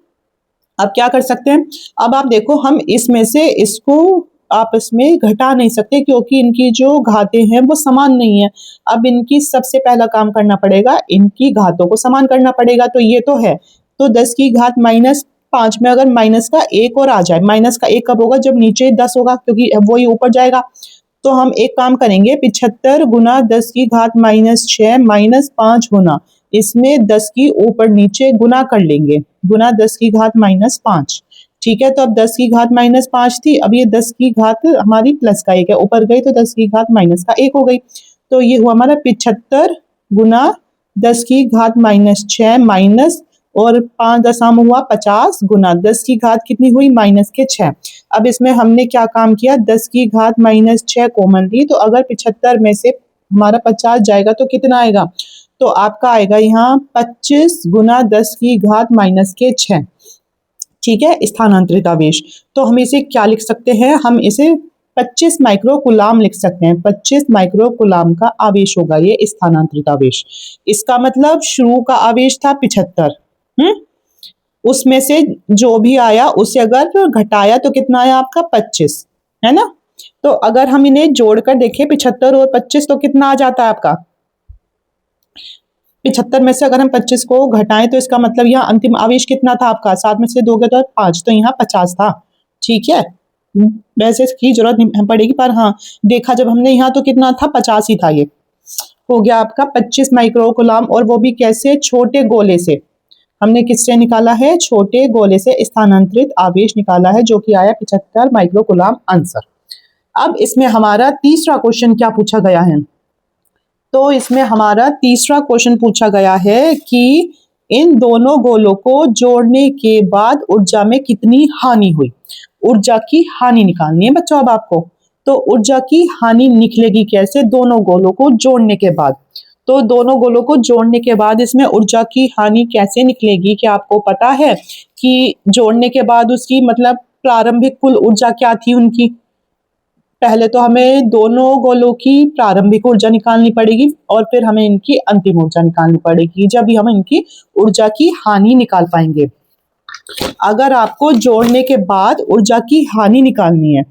Speaker 1: अब क्या कर सकते हैं? अब आप देखो, हम इसमें से इसको आपस में घटा नहीं सकते क्योंकि इनकी जो घातें हैं वो समान नहीं है। अब इनकी सबसे पहला काम करना पड़ेगा, इनकी घातों को समान करना पड़ेगा। तो ये तो है, तो 10 की घात -5 में अगर माइनस का एक और आ जाए, माइनस का एक कब होगा? जब नीचे 10 होगा, क्योंकि वही ऊपर जाएगा। तो हम एक काम करेंगे, 75 गुना 10 की घात -6 -5 गुना इसमें 10 की ऊपर नीचे गुना कर लेंगे, गुना 10 की घात -5। ठीक है, तो अब 10 की घात -5 थी, अब ये 10 की घात हमारी प्लस का एक है, ऊपर गई तो 10 की घात माइनस का एक हो गई। तो ये हुआ हमारा 75 गुना 10 की घात -6 माइनस और 5 दशम हुआ 50 गुना 10 की घात कितनी हुई? -6। अब इसमें हमने क्या काम किया, 10 की घात -6 कॉमन ली, तो अगर 75 में से हमारा 50 जाएगा तो कितना आएगा? तो आपका आएगा यहाँ 25 गुना 10 की घात -6। ठीक है, स्थानांतरित आवेश। तो हम इसे क्या लिख सकते हैं? हम इसे 25 माइक्रो कूलाम लिख सकते हैं। 25 माइक्रो कूलाम का आवेश होगा ये स्थानांतरित आवेश। इसका मतलब शुरू का आवेश था 75, उसमें से जो भी आया उसे अगर घटाया तो कितना आया आपका? 25, है ना? तो अगर हम इन्हें जोड़कर देखें 75 और 25 तो कितना आ जाता है आपका? 75 में से अगर हम 25 को घटाएं तो इसका मतलब यहाँ अंतिम आवेश कितना था आपका? 7 में से 2 गए तो 5, तो यहाँ 50 था। ठीक है, वैसे इसकी जरूरत नहीं पड़ेगी, पर हाँ देखा जब हमने यहाँ तो कितना था? 50 ही था। ये हो गया आपका 25 माइक्रो कूलाम, और वो भी कैसे? छोटे गोले से। हमने किससे निकाला है? छोटे गोले से स्थानांतरित आवेश निकाला है, जो कि आया 75 माइक्रो कूलाम आंसर। अब इसमें हमारा तीसरा क्वेश्चन क्या पूछा गया है? तो इसमें हमारा तीसरा क्वेश्चन पूछा गया है कि इन दोनों गोलों को जोड़ने के बाद ऊर्जा में कितनी हानि हुई? ऊर्जा की हानि निकालनी है बच्चों अब आपको। तो ऊर्जा की हानि निकलेगी कैसे? दोनों गोलों को जोड़ने के बाद। तो दोनों गोलों को जोड़ने के बाद इसमें ऊर्जा की हानि कैसे निकलेगी? क्या आपको पता है कि जोड़ने के बाद उसकी मतलब प्रारंभिक कुल ऊर्जा क्या थी उनकी? पहले तो हमें दोनों गोलों की प्रारंभिक ऊर्जा निकालनी पड़ेगी और फिर हमें इनकी अंतिम ऊर्जा निकालनी पड़ेगी, जब भी हम इनकी ऊर्जा की हानि निकाल पाएंगे। अगर आपको जोड़ने के बाद ऊर्जा की हानि निकालनी है,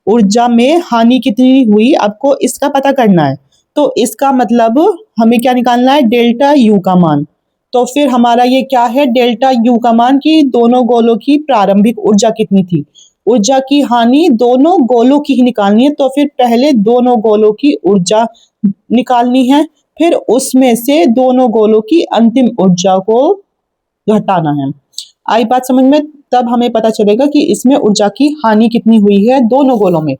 Speaker 1: ऊर्जा में हानि कितनी हुई आपको इसका पता करना है, तो इसका मतलब हमें क्या निकालना है? डेल्टा यू का मान। तो फिर हमारा ये क्या है? डेल्टा यू का मान कि दोनों गोलों की प्रारंभिक ऊर्जा कितनी थी। ऊर्जा की हानि दोनों गोलों की ही निकालनी है, तो फिर पहले दोनों गोलों की ऊर्जा निकालनी है, फिर उसमें से दोनों गोलों की अंतिम ऊर्जा को घटाना है। आई बात समझ में? तब हमें पता चलेगा कि इसमें ऊर्जा की हानि कितनी हुई है दोनों गोलों में।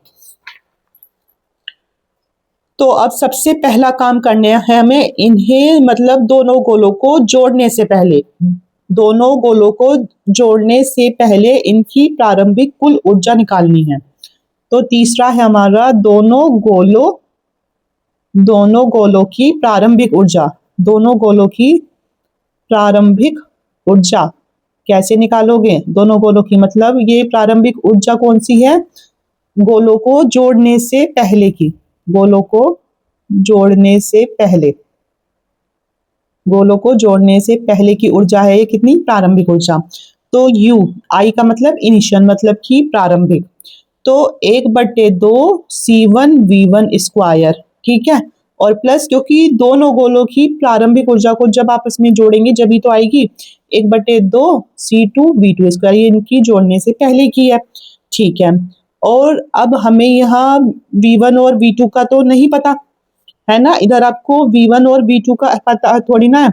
Speaker 1: तो अब सबसे पहला काम करना है हमें इन्हें, मतलब दोनों गोलों को जोड़ने से पहले, दोनों गोलों को जोड़ने से पहले इनकी प्रारंभिक कुल ऊर्जा निकालनी है। तो तीसरा है हमारा दोनों गोलों की प्रारंभिक ऊर्जा। दोनों गोलों की प्रारंभिक ऊर्जा कैसे निकालोगे? दोनों गोलों की मतलब ये प्रारंभिक ऊर्जा कौन सी है? गोलों को जोड़ने से पहले की, गोलों को जोड़ने से पहले, गोलों को जोड़ने से पहले की ऊर्जा है ये कितनी? प्रारंभिक ऊर्जा। तो U, I का मतलब इनिशियल, मतलब कि प्रारंभिक। तो 1/2 C1V1 स्क्वायर, ठीक है। और प्लस क्योंकि दोनों गोलों की प्रारंभिक ऊर्जा को जब आपस में जोड़ेंगे जब तो आएगी 1/2 C2V2², ये इनकी जोड़ने से पहले की है। ठीक है, और अब हमें यहाँ V1 और V2 का तो नहीं पता है ना, इधर आपको V1 और V2 का पता थोड़ी ना है।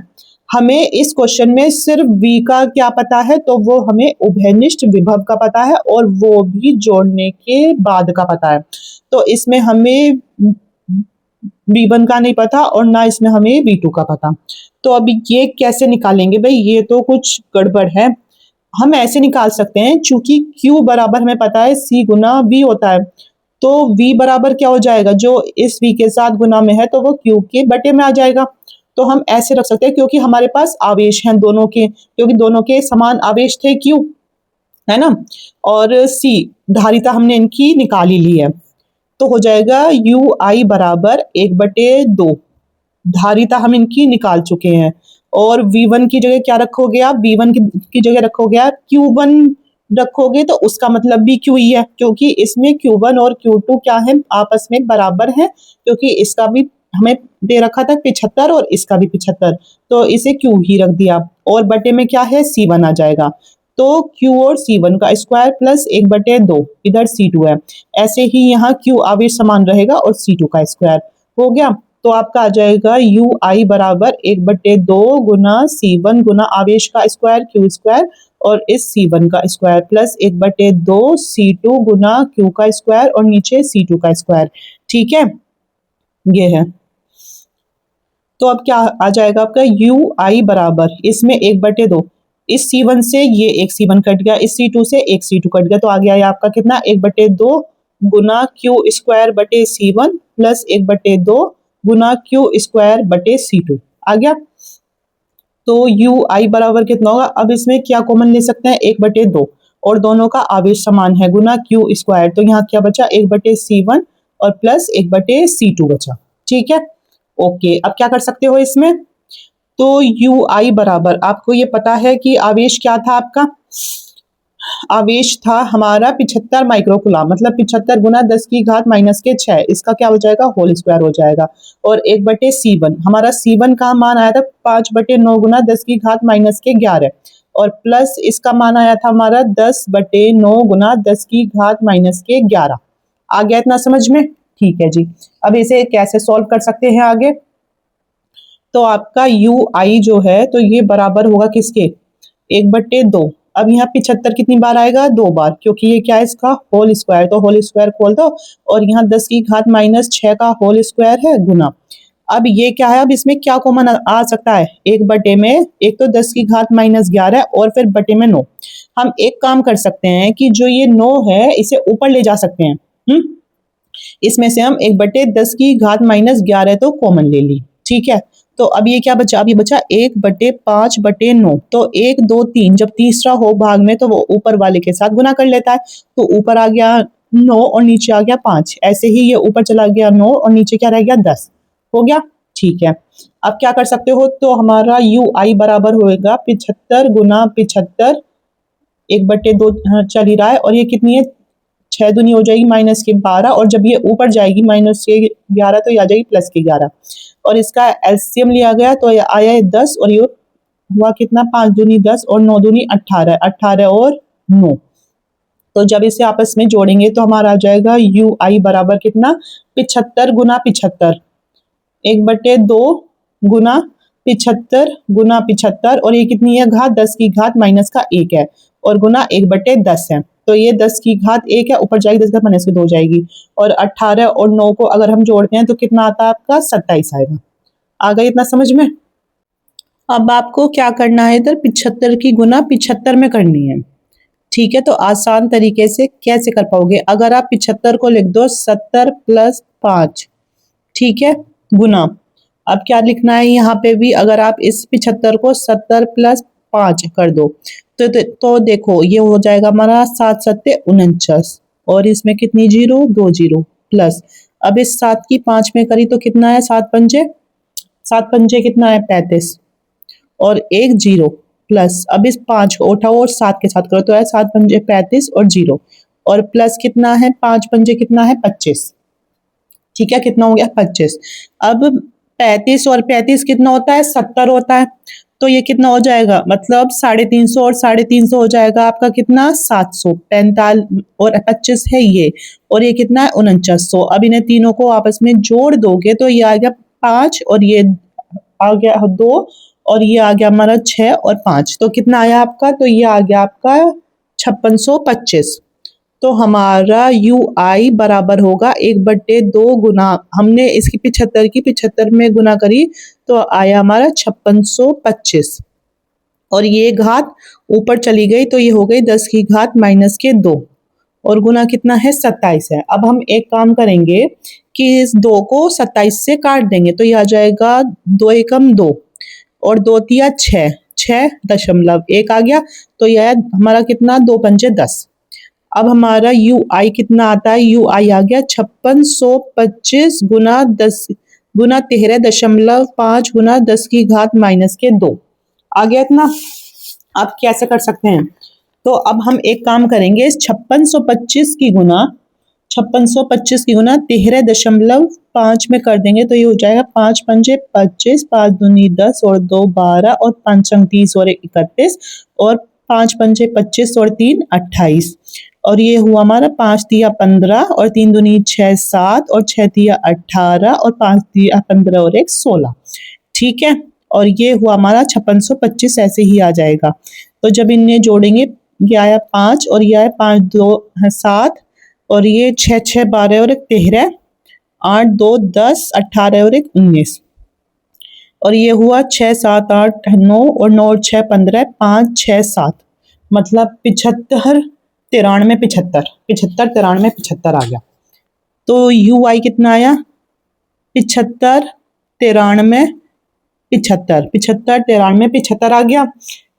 Speaker 1: हमें इस क्वेश्चन में सिर्फ V का क्या पता है, तो वो हमें उभयनिष्ठ विभव का पता है और वो भी जोड़ने के बाद का पता है। तो इसमें हमें V1 का नहीं पता और ना इसमें हमें V2 का पता। तो अभी ये कैसे निकालेंगे भाई, ये तो कुछ गड़बड़ है। हम ऐसे निकाल सकते हैं, चूंकि Q बराबर हमें पता है C गुना V होता है, तो V बराबर क्या हो जाएगा, जो इस V के साथ गुना में है तो वो Q के बटे में आ जाएगा। तो हम ऐसे रख सकते हैं, क्योंकि हमारे पास आवेश हैं दोनों के, क्योंकि दोनों के समान आवेश थे Q, है ना, और C धारिता हमने इनकी निकाल ही ली है, तो हो जाएगा UI बराबर 1/2। धारिता हम इनकी निकाल चुके हैं और V1 की जगह क्या रखोगे आप, V1 की जगह रखोगे आप Q1 रखोगे, तो उसका मतलब भी Q ही है, क्योंकि इसमें Q1 और Q2 क्या है, आपस में बराबर है, क्योंकि इसका भी हमें दे रखा था 75 और इसका भी 75, तो इसे Q ही रख दिया और बटे में क्या है C1 आ जाएगा। तो Q और C1 का स्क्वायर प्लस 1/2, इधर C2 है, ऐसे ही यहाँ Q आवेश समान रहेगा और C2 का स्क्वायर हो गया। तो आपका आ जाएगा UI बराबर 1/2 गुना C1 गुना आवेश का स्क्वायर Q² और इस C1 का स्क्वायर प्लस 1/2 C2 गुना Q का स्क्वायर और नीचे C2 का स्क्वायर। ठीक है, ये है। तो अब क्या आ जाएगा आपका UI बराबर, इसमें 1/2, इस C1 से ये एक C1 कट गया, इस C2 से एक C2 कट गया, तो आ गया ये आपका कितना 1/2 गुना Q² बटे C1 प्लस 1/2 गुना Q² बटे C2 आ गया। तो UI बराबर कितना होगा, अब इसमें क्या कॉमन ले सकते हैं, 1/2 और दोनों का आवेश समान है गुना Q², तो यहाँ क्या बचा 1/C1 और प्लस 1/C2 बचा। ठीक है, ओके, अब क्या कर सकते हो इसमें, तो UI बराबर आपको ये पता है कि आवेश क्या था आपका, आवेश था हमारा 75 माइक्रोकुलाम, मतलब 75 गुना 10⁻⁻⁶, इसका क्या हो जाएगा होल स्क्वायर हो जाएगा, और 1/C1 हमारा C1 का मान आया था 5/9 गुना 10⁻⁻11 और प्लस इसका मान आया था हमारा 10/9 गुना 10⁻⁻11। आ गया इतना समझ में, ठीक है जी। अब इसे कैसे सॉल्व कर सकते हैं आगे, तो आपका UI जो है तो ये बराबर होगा किसके, 1/2। अब यहाँ 75 कितनी बार आएगा, 2 बार, क्योंकि ये क्या है इसका होल स्क्वायर, तो होल स्क्वायर खोल दो और यहाँ 10⁻⁻6 का होल स्क्वायर है गुना। अब ये क्या है, अब इसमें क्या कॉमन आ सकता है, 1/, में एक तो 10⁻11 और फिर बटे में 9। हम एक काम कर सकते हैं कि जो ये 9 है इसे ऊपर ले जा सकते हैं, इसमें से हम 1/10⁻11 तो कॉमन ले ली। ठीक है, तो अब ये क्या बचा, अब ये बचा 1/5/9, तो 1 2 3, जब तीसरा हो भाग में तो वो ऊपर वाले के साथ गुना कर लेता है, तो ऊपर आ गया 9 और नीचे आ गया 5, ऐसे ही ये ऊपर चला गया 9 और नीचे क्या रह गया 10 हो गया। ठीक है, अब क्या कर सकते हो, तो हमारा UI बराबर होगा 75 गुना 75, 1/2 चल ही रहा है, और ये कितनी है 6 दूनी हो जाएगी -12, और जब ये ऊपर जाएगी -11 तो ये आ जाएगी +11, और इसका एलसीएम लिया गया तो ये आया है 10, और ये हुआ कितना 5 दूनी 10 और 9 दूनी 18, 18 और 9, तो जब इसे आपस में जोड़ेंगे तो हमारा आ जाएगा UI बराबर कितना 75 गुना 75, 1/2 गुना 75 गुना 75, और ये कितनी है घात 10⁻⁻1 है और गुना 1/10 है, तो ये 10⁻1 है, ऊपर जाएगी 10⁻2 हो जाएगी, और 18 और 9 को अगर हम जोड़ते हैं तो कितना आता है आपका 27 आएगा। आ गई इतना समझ में। अब आपको क्या करना है, इधर 75 की गुना 75 में करनी है। ठीक है, तो आसान तरीके से कैसे कर पाओगे, अगर आप 75 को लिख दो 70 + 5, ठीक है, गुना, अब क्या लिखना है यहाँ पे भी, अगर आप इस 75 को 70 + 5 कर दो तो देखो ये हो जाएगा हमारा 7 7 49, और इसमें कितनी जीरो 2 जीरो प्लस, अब इस 7 की 5 में करी तो कितना है 7 पंजे कितना है 35, और एक जीरो प्लस, अब इस 5 को उठाओ और 7 के साथ करो तो है 7 पंजे 35 और जीरो, और प्लस कितना है 5 पंजे कितना है 25। ठीक है, कितना हो गया 25। अब 35 और 35 कितना होता है 70 होता है, तो ये कितना हो जाएगा मतलब 350 और 350 हो जाएगा आपका कितना 700। 45 और 25 है ये, और ये कितना है 4900। अब इन्हें तीनों को आपस में जोड़ दोगे तो ये आ गया 5 और ये आ गया 2 और ये आ गया हमारा 6 और 5, तो कितना आया आपका, तो ये आ गया आपका 5625। तो हमारा यू आई बराबर होगा 1/2 गुना, हमने इसकी 75 की 75 में गुना करी तो आया हमारा 5625, और ये घात ऊपर चली गई तो ये हो गई 10 की घात -2, और गुना कितना है 27 है। अब हम एक काम करेंगे कि इस 2 को 27 से काट देंगे तो ये आ जाएगा 2 एकम 2 और 2 तिया 6, 6.1 आ गया, तो यह हमारा कितना 2 पंजे 10। अब हमारा यू आई कितना आता है, यू आई आ गया 5625 गुना 10 गुना 13.5 गुना 10 की घात -2 आ गया इतना। आप कैसे कर सकते हैं, तो अब हम एक काम करेंगे, इस 5625 की गुना 13.5 में कर देंगे तो ये हो जाएगा 5 पंजे 25, 5 दूनी 10 और 2 12 और 5 अंग 30 और 31 और 5 पंजे 25 और 3 28, और ये हुआ हमारा 5 तिया 15 और 3 दूनी 6 7 और 6 तिया 18 और 5 तिया 15 और 1 16। ठीक है, और ये हुआ हमारा 5625 ऐसे ही आ जाएगा। तो जब इन्हें जोड़ेंगे ये आया 5 और ये आया 5 2 7 और ये 6 6 12 और 1 13, 8 2 10 18 और 1 19, और ये हुआ 6 7 8 9 और 9 और 6 15 5 6 7, मतलब 75 93 75 75 93 75 आ गया। तो यू आई कितना आया 75 93 75 75 93 75 आ गया।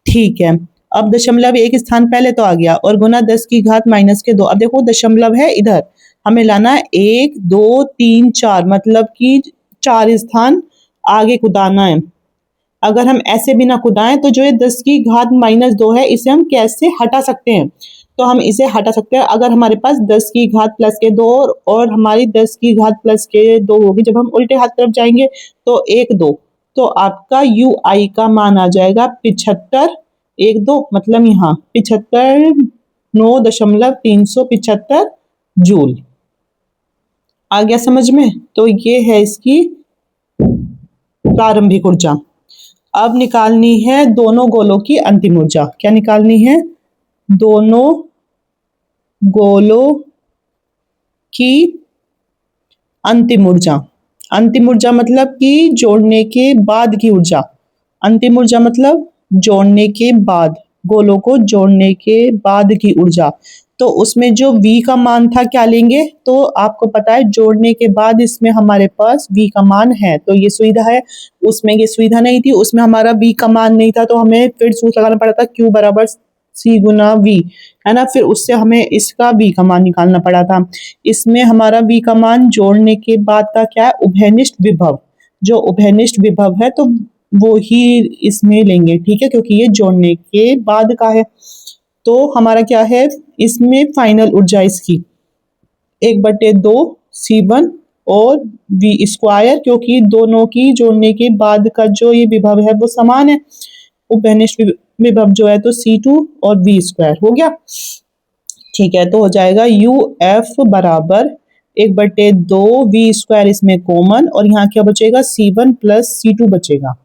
Speaker 1: ठीक है, अब दशमलव एक स्थान पहले तो आ गया और गुना 10 की घात -2। अब देखो दशमलव है इधर, हमें लाना है 1 2 3 4, मतलब कि 4 स्थान आगे कुदाना है। अगर हम ऐसे भी ना कुदाएं तो जो ये 10 की घात -2 है इसे हम कैसे हटा सकते हैं, तो हम इसे हटा सकते हैं अगर हमारे पास 10 की घात +2 और हमारी 10 की घात +2 होगी, जब हम उल्टे हाथ तरफ जाएंगे तो 1 2, तो आपका यू आई का मान आ जाएगा 75 1 2, मतलब यहाँ 75 9.375 जूल। आ गया समझ में, तो ये है इसकी प्रारंभिक ऊर्जा। अब निकालनी है दोनों गोलों की अंतिम ऊर्जा। क्या निकालनी है, दोनों गोलों की अंतिम ऊर्जा। अंतिम ऊर्जा मतलब कि जोड़ने के बाद की ऊर्जा, अंतिम ऊर्जा मतलब जोड़ने के बाद, गोलों को जोड़ने के बाद की ऊर्जा। तो उसमें जो V का मान था क्या लेंगे, तो आपको पता है जोड़ने के बाद इसमें हमारे पास V का मान है, तो ये सुविधा है। उसमें ये सुविधा नहीं थी, उसमें हमारा V का मान नहीं था, तो हमें फिर सूत्र लगाना पड़ा था Q बराबर C गुना V, है ना, फिर उससे हमें इसका V का मान निकालना पड़ा था। इसमें हमारा V का मान जोड़ने के बाद का क्या है, उभयनिष्ठ विभव, जो उभयनिष्ठ विभव है तो वो ही इसमें लेंगे। ठीक है, क्योंकि ये जोड़ने के बाद का है। तो हमारा क्या है इसमें फाइनल ऊर्जा इसकी 1/2 C1 और V², क्योंकि दोनों की जोड़ने के बाद का जो ये विभव है वो समान है, उभयनिष्ठ विभव जो है तो C2 और V² हो गया। ठीक है, तो हो जाएगा UF बराबर 1/2 V² इसमें कॉमन, और यहाँ क्या बचेगा C1 + C2 बचेगा,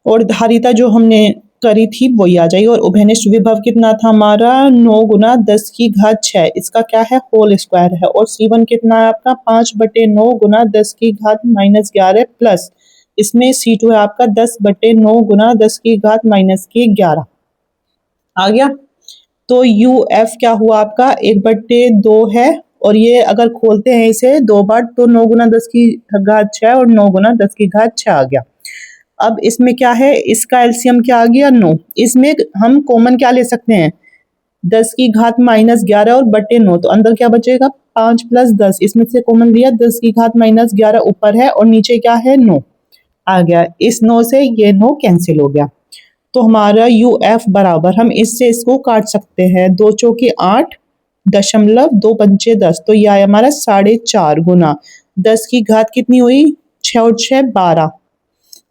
Speaker 1: और धारिता जो हमने करी थी वही आ जाएगी। और उभयनिष्ठ विभव कितना था हमारा 9 गुना 10 की घात 6, इसका क्या है होल स्क्वायर है, और C1 कितना है आपका 5/9 गुना 10 की घात -11 प्लस इसमें C2 है आपका 10/9 गुना 10 की घात -11 आ गया। तो UF क्या हुआ आपका 1/2 है, और ये अगर खोलते हैं इसे 2 बार तो 9 गुना 10 की घात 6 और 9 गुना 10 की घात 6 आ गया। अब इसमें क्या है, इसका एलसीएम क्या आ गया 9, इसमें हम कॉमन क्या ले सकते हैं 10 की घात -11 और बटे 9, तो अंदर क्या बचेगा 5 + 10, इसमें से कॉमन लिया 10 की घात -11 ऊपर है और नीचे क्या है 9 आ गया, इस 9 से ये 9 कैंसिल हो गया। तो हमारा UF बराबर, हम इससे इसको काट सकते हैं, 2 चौके 8 दशमलव 2 पंचे 10, तो यह आया हमारा 4.5 गुना 10 की घात कितनी हुई, 6 और 6 12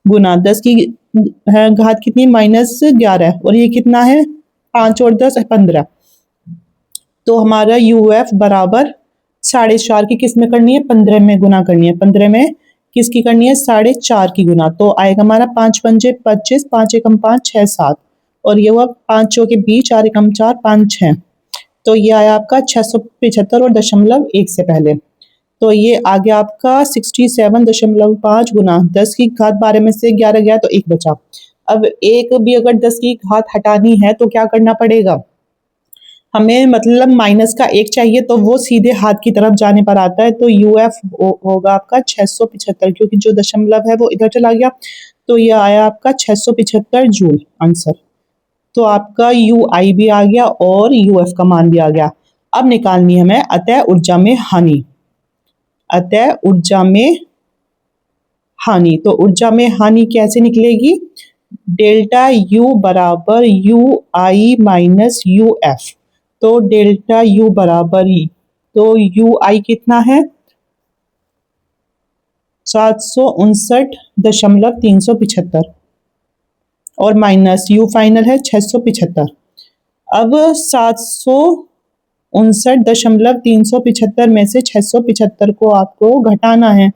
Speaker 1: गुना 10 की घात कितनी -11 और ये कितना है 5 और 10 15। तो हमारा UF बराबर 4.5 की किस में करनी है, 15 में गुना करनी है। 15 में किसकी करनी है, 4.5 की गुना। तो आएगा हमारा 5 पंजे 25, 5 एकम 5 6 7 और ये हुआ 5 चौके 20, 4 एकम 4 5 6। तो ये आया आपका 675 और दशमलव 1 से पहले। तो ये आ गया आपका 67.5 गुना 10 की घात 12 में से 11 गया तो 1 बचा। अब एक भी अगर 10 की घात हटानी है तो क्या करना पड़ेगा, हमें मतलब माइनस का 1 चाहिए तो वो सीधे हाथ की तरफ जाने पर आता है। तो UF होगा आपका 675 क्योंकि जो दशमलव है वो इधर चला गया। तो ये आया आपका 675 जूल आंसर। तो आपका UI भी आ गया और UF का मान भी आ गया। अब निकालनी है हमें अतः ऊर्जा में हानि। अतः ऊर्जा में हानि, तो ऊर्जा में हानि कैसे निकलेगी, डेल्टा U बराबर UI माइनस UF। तो डेल्टा U बराबर ही, तो UI कितना है 759.375 और माइनस U फाइनल है 675। अब 759.375 में से 675 को आपको घटाना है।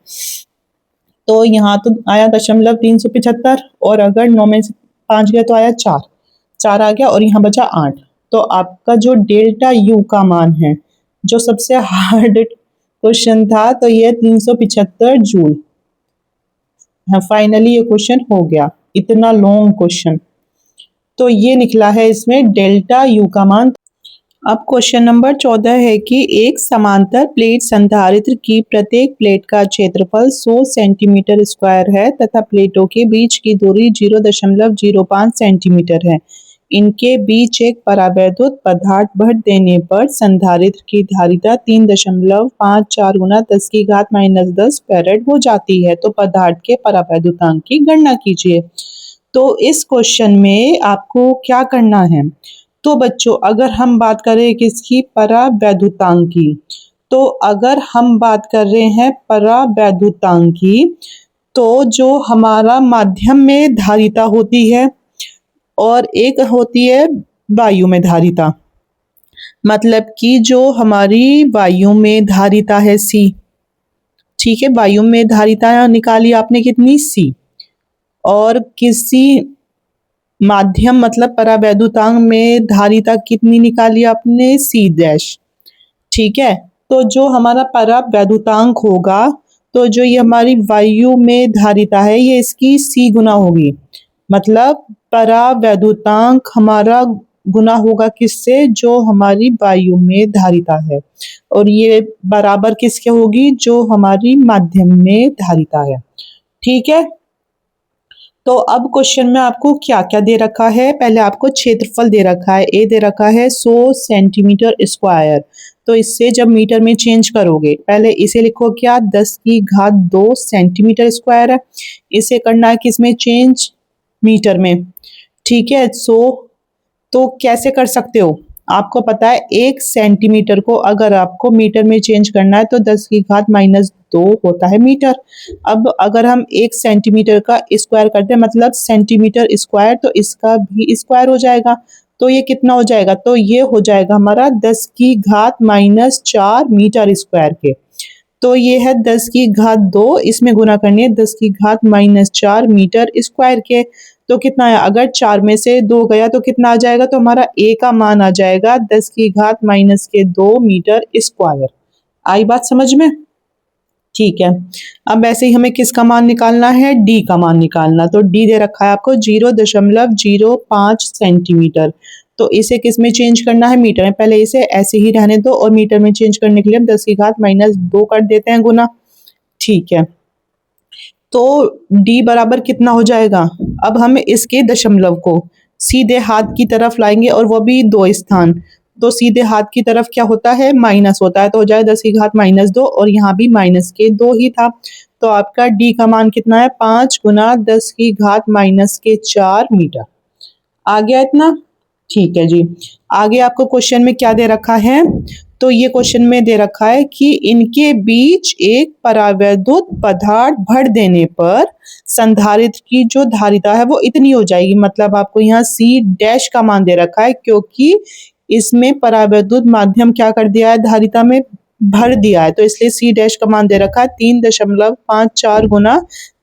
Speaker 1: तो यहाँ तो आया 375 और अगर 9 में से 5 गया तो आया 4 आ गया और यहाँ बचा 8। तो आपका जो डेल्टा U का मान है, जो सबसे हार्ड क्वेश्चन था, तो ये 375 जूल। हाँ, फाइनली ये क्वेश्चन हो गया, इतना लॉन्ग क्वेश्चन। तो ये निकला है इसमें डेल्टा U का मान। अब क्वेश्चन नंबर 14 है कि एक समांतर प्लेट संधारित्र की प्रत्येक प्लेट का क्षेत्रफल 100 सेंटीमीटर स्क्वायर है तथा प्लेटों के बीच की दूरी 0.05 सेंटीमीटर है। इनके बीच एक परावैद्युत पदार्थ भर देने पर संधारित्र की धारिता 3.54 गुना 10 की घात -10 फैरेड हो जाती है। तो पदार्थ के परावैद्युतांक की गणना कीजिए। तो इस क्वेश्चन में आपको क्या करना है, तो बच्चों अगर हम बात करें किसकी, परावैद्युतांक की, तो अगर हम बात कर रहे हैं परावैद्युतांक की, तो जो हमारा माध्यम में धारिता होती है और एक होती है वायु में धारिता, मतलब कि जो हमारी वायु में धारिता है C, ठीक है, वायु में धारिता निकाली आपने कितनी C, और किसी माध्यम मतलब परावैद्युतांक में धारिता कितनी निकाली आपने C डैश, ठीक है। तो जो हमारा परावैद्युतांक होगा, तो जो ये हमारी वायु में धारिता है ये इसकी C गुना होगी, मतलब परावैद्युतांक हमारा गुना होगा किससे, जो हमारी वायु में धारिता है, और ये बराबर किसके होगी, जो हमारी माध्यम में धारिता है, ठीक है। तो अब क्वेश्चन में आपको क्या क्या दे रखा है, पहले आपको क्षेत्रफल दे रखा है, ए दे रखा है 100 सेंटीमीटर स्क्वायर। तो इससे जब मीटर में चेंज करोगे, पहले इसे लिखो क्या, 10 की घात 2 सेंटीमीटर स्क्वायर है, इसे करना है किस में चेंज, मीटर में, ठीक है। तो कैसे कर सकते हो, आपको पता है 1 सेंटीमीटर को अगर आपको मीटर में चेंज करना है तो 10 की घात -2 होता है मीटर। अब अगर हम 1 सेंटीमीटर का स्क्वायर करते हैं मतलब सेंटीमीटर स्क्वायर, तो इसका भी स्क्वायर हो जाएगा। तो ये कितना हो जाएगा, तो ये हो जाएगा हमारा 10 की घात -4 मीटर स्क्वायर के। तो ये है 10 की घात 2, इसमें गुना करनी है 10 की घात -4 मीटर स्क्वायर के। तो कितना है, अगर 4 में से 2 गया तो कितना आ जाएगा, तो हमारा ए का मान आ जाएगा 10 की घात -2 मीटर स्क्वायर। आई बात समझ में, ठीक है। अब ऐसे ही हमें किसका मान निकालना है, डी का मान निकालना। तो डी दे रखा है आपको 0.05 सेंटीमीटर। तो इसे किस में चेंज करना है, मीटर में। पहले इसे ऐसे ही रहने दो और मीटर में चेंज करने के लिए हम 10 की घात -2 कर देते हैं गुना, ठीक है। तो D बराबर कितना हो जाएगा, अब हम इसके दशमलव को सीधे हाथ की तरफ लाएंगे और वो भी 2 स्थान। तो सीधे हाथ की तरफ क्या होता है, माइनस होता है, तो हो जाए 10 की घात -2 और यहाँ भी -2 ही था। तो आपका D का मान कितना है, 5 गुना 10 की घात -4 मीटर। आ गया इतना, ठीक है जी। आगे आपको क्वेश्चन में क्या दे रखा है? तो ये क्वेश्चन में दे रखा है कि इनके बीच एक परावैद्युत पदार्थ भर देने पर संधारित्र की जो धारिता है वो इतनी हो जाएगी। मतलब आपको यहाँ सी डैश का मान दे रखा है, क्योंकि इसमें परावैद्युत माध्यम क्या कर दिया है, धारिता में भर दिया है, तो इसलिए सी डैश का मान दे रखा है 3.54 गुना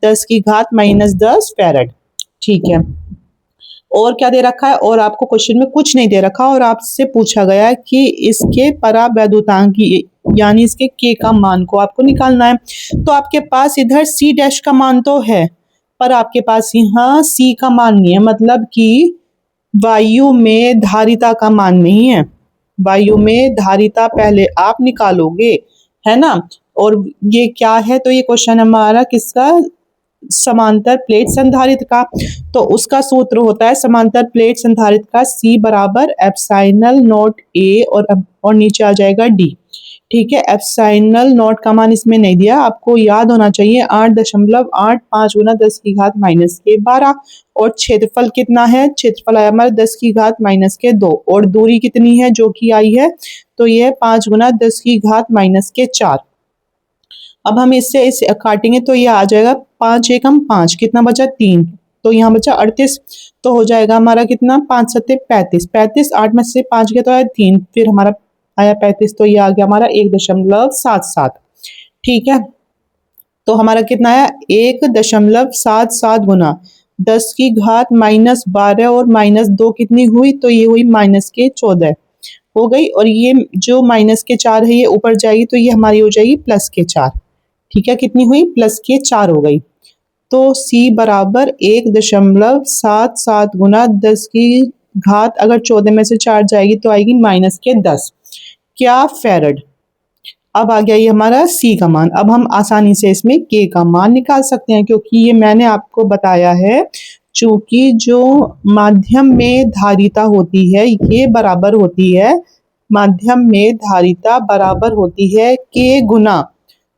Speaker 1: 10⁻⁻10 फैरेड। ठीक है। और क्या दे रखा है? और आपको क्वेश्चन में कुछ नहीं दे रखा और आपसे पूछा गया है कि इसके परावैद्युतांक यानी इसके के का मान को आपको निकालना है। तो आपके पास इधर सी डैश का मान तो है, पर आपके पास यहाँ सी का मान नहीं है, मतलब कि वायु में धारिता का मान नहीं है। वायु में धारिता पहले आप निकालोगे, है ना। और ये क्या है? तो ये क्वेश्चन हमारा किसका? समांतर प्लेट संधारित्र का। तो उसका सूत्र होता है समांतर प्लेट संधारित्र का C बराबर एप्सिलॉन नॉट A और नीचे आ जाएगा D। ठीक है। एप्सिलॉन नॉट का मान इसमें नहीं दिया, आपको याद होना चाहिए 8.85 गुना 10⁻⁻12। और क्षेत्रफल कितना है? क्षेत्रफल आया हमारा 10⁻⁻2 और दूरी कितनी है जो कि आई है? तो ये 5 गुना 10⁻⁻4। अब हम इससे इसे काटेंगे तो ये आ जाएगा 5 एकम 5, कितना बचा? 3, तो यहाँ बचा 38। तो हो जाएगा हमारा कितना? 5 सत्ते 35, 35 8 में से 5 गया तो आया 3, फिर हमारा आया 35, तो ये आ गया हमारा 1.77। ठीक है। तो हमारा कितना आया? 1.77 गुना 10⁻⁻12 और -2 कितनी हुई? तो ये हुई -14 हो गई। और ये जो -4 है ये ऊपर जाएगी तो ये हमारी हो जाएगी +4। ठीक है। कितनी हुई? +4 हो गई। तो C बराबर 1.77 गुना 10⁻14 अगर 14 में से 4 जाएगी तो आएगी -10 क्या फैरड। अब आ गया ये हमारा C का मान। अब हम आसानी से इसमें K का मान निकाल सकते हैं, क्योंकि ये मैंने आपको बताया है चूंकि जो माध्यम में धारिता होती है ये बराबर होती है, माध्यम में धारिता बराबर होती है K गुना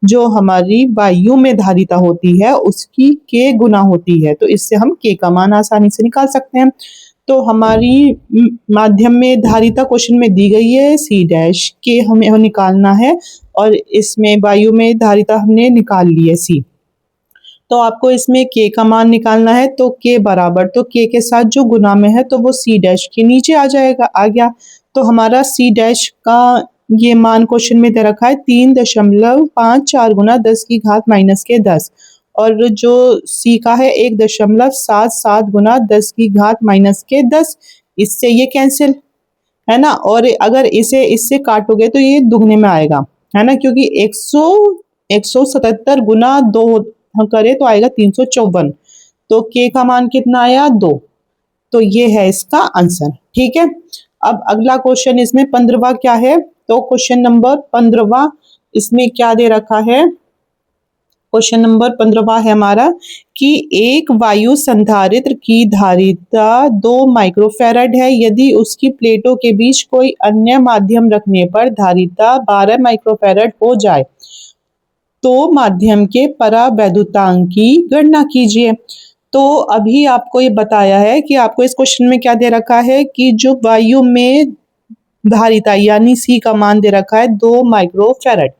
Speaker 1: जो हमारी वायु में धारिता होती है उसकी K गुना होती है। तो इससे हम K का मान आसानी से निकाल सकते हैं। तो हमारी माध्यम में धारिता क्वेश्चन में दी गई है C डैश, K हमें निकालना है और इसमें वायु में धारिता हमने निकाल ली है C। तो आपको इसमें K का मान निकालना है, तो K बराबर, तो K के साथ जो गुना में है तो वो C डैश के नीचे आ जाएगा, आ गया। तो हमारा C डैश का ये मान क्वेश्चन में दे रखा है 3.54 गुना 10⁻⁻10 और जो C का है 1.77 गुना 10⁻⁻10। इससे ये कैंसिल, है ना। और अगर इसे इससे काटोगे तो ये दुगने में आएगा, है ना, क्योंकि 177 गुना 2 करे तो आएगा 354। तो K का मान कितना आया? 2। तो ये है इसका आंसर। ठीक है। अब अगला क्वेश्चन इसमें 15वां क्या है? तो क्वेश्चन नंबर 15वां इसमें क्या दे रखा है? क्वेश्चन नंबर 15वां है हमारा कि एक वायु संधारित्र की धारिता 2 माइक्रोफैरड है, यदि उसकी प्लेटों के बीच कोई अन्य माध्यम रखने पर धारिता 12 माइक्रोफैरड हो जाए तो माध्यम के परावैद्युतांक की गणना कीजिए। तो अभी आपको ये बताया है कि आपको इस क्वेश्चन में क्या दे रखा है कि जो वायु में धारिता यानी C का मान दे रखा है 2 माइक्रोफैरड।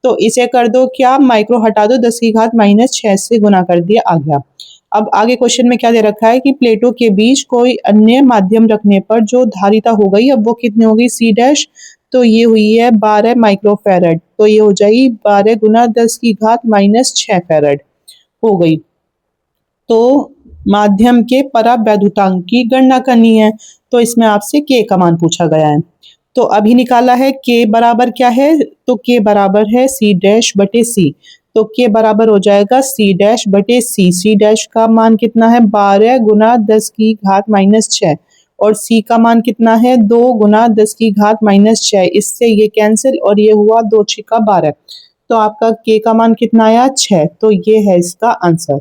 Speaker 1: तो इसे कर दो क्या? माइक्रो हटा दो, 10⁻⁻6 से गुना कर दिया, आ गया। अब आगे क्वेश्चन में क्या दे रखा है कि प्लेटों के बीच कोई अन्य माध्यम रखने पर जो धारिता हो गई, अब वो कितनी हो गई? C डैश, तो ये हुई है 12 माइक्रोफैरड, तो ये हो जाएगी 12 गुना 10⁻⁻6 फैरड हो गई। तो माध्यम के परावैद्युतांक की गणना करनी है, तो इसमें आपसे K का मान पूछा गया है। तो अभी निकाला है K बराबर क्या है? तो K बराबर है C डैश बटे C। तो K बराबर हो जाएगा C डैश बटे C। C डैश का मान कितना है? 12 गुना 10⁻⁻6 और C का मान कितना है? 2 गुना 10⁻⁻6। इससे ये कैंसिल और ये हुआ 2 छिका 12। तो आपका K का मान कितना आया? 6। तो ये है इसका आंसर।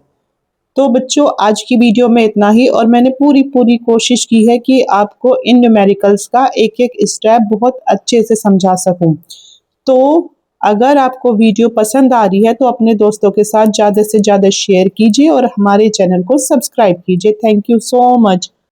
Speaker 1: तो बच्चों आज की वीडियो में इतना ही, और मैंने पूरी कोशिश की है कि आपको इन न्यूमेरिकल्स का एक एक स्टेप बहुत अच्छे से समझा सकूं। तो अगर आपको वीडियो पसंद आ रही है तो अपने दोस्तों के साथ ज़्यादा से ज़्यादा शेयर कीजिए और हमारे चैनल को सब्सक्राइब कीजिए। Thank you so much.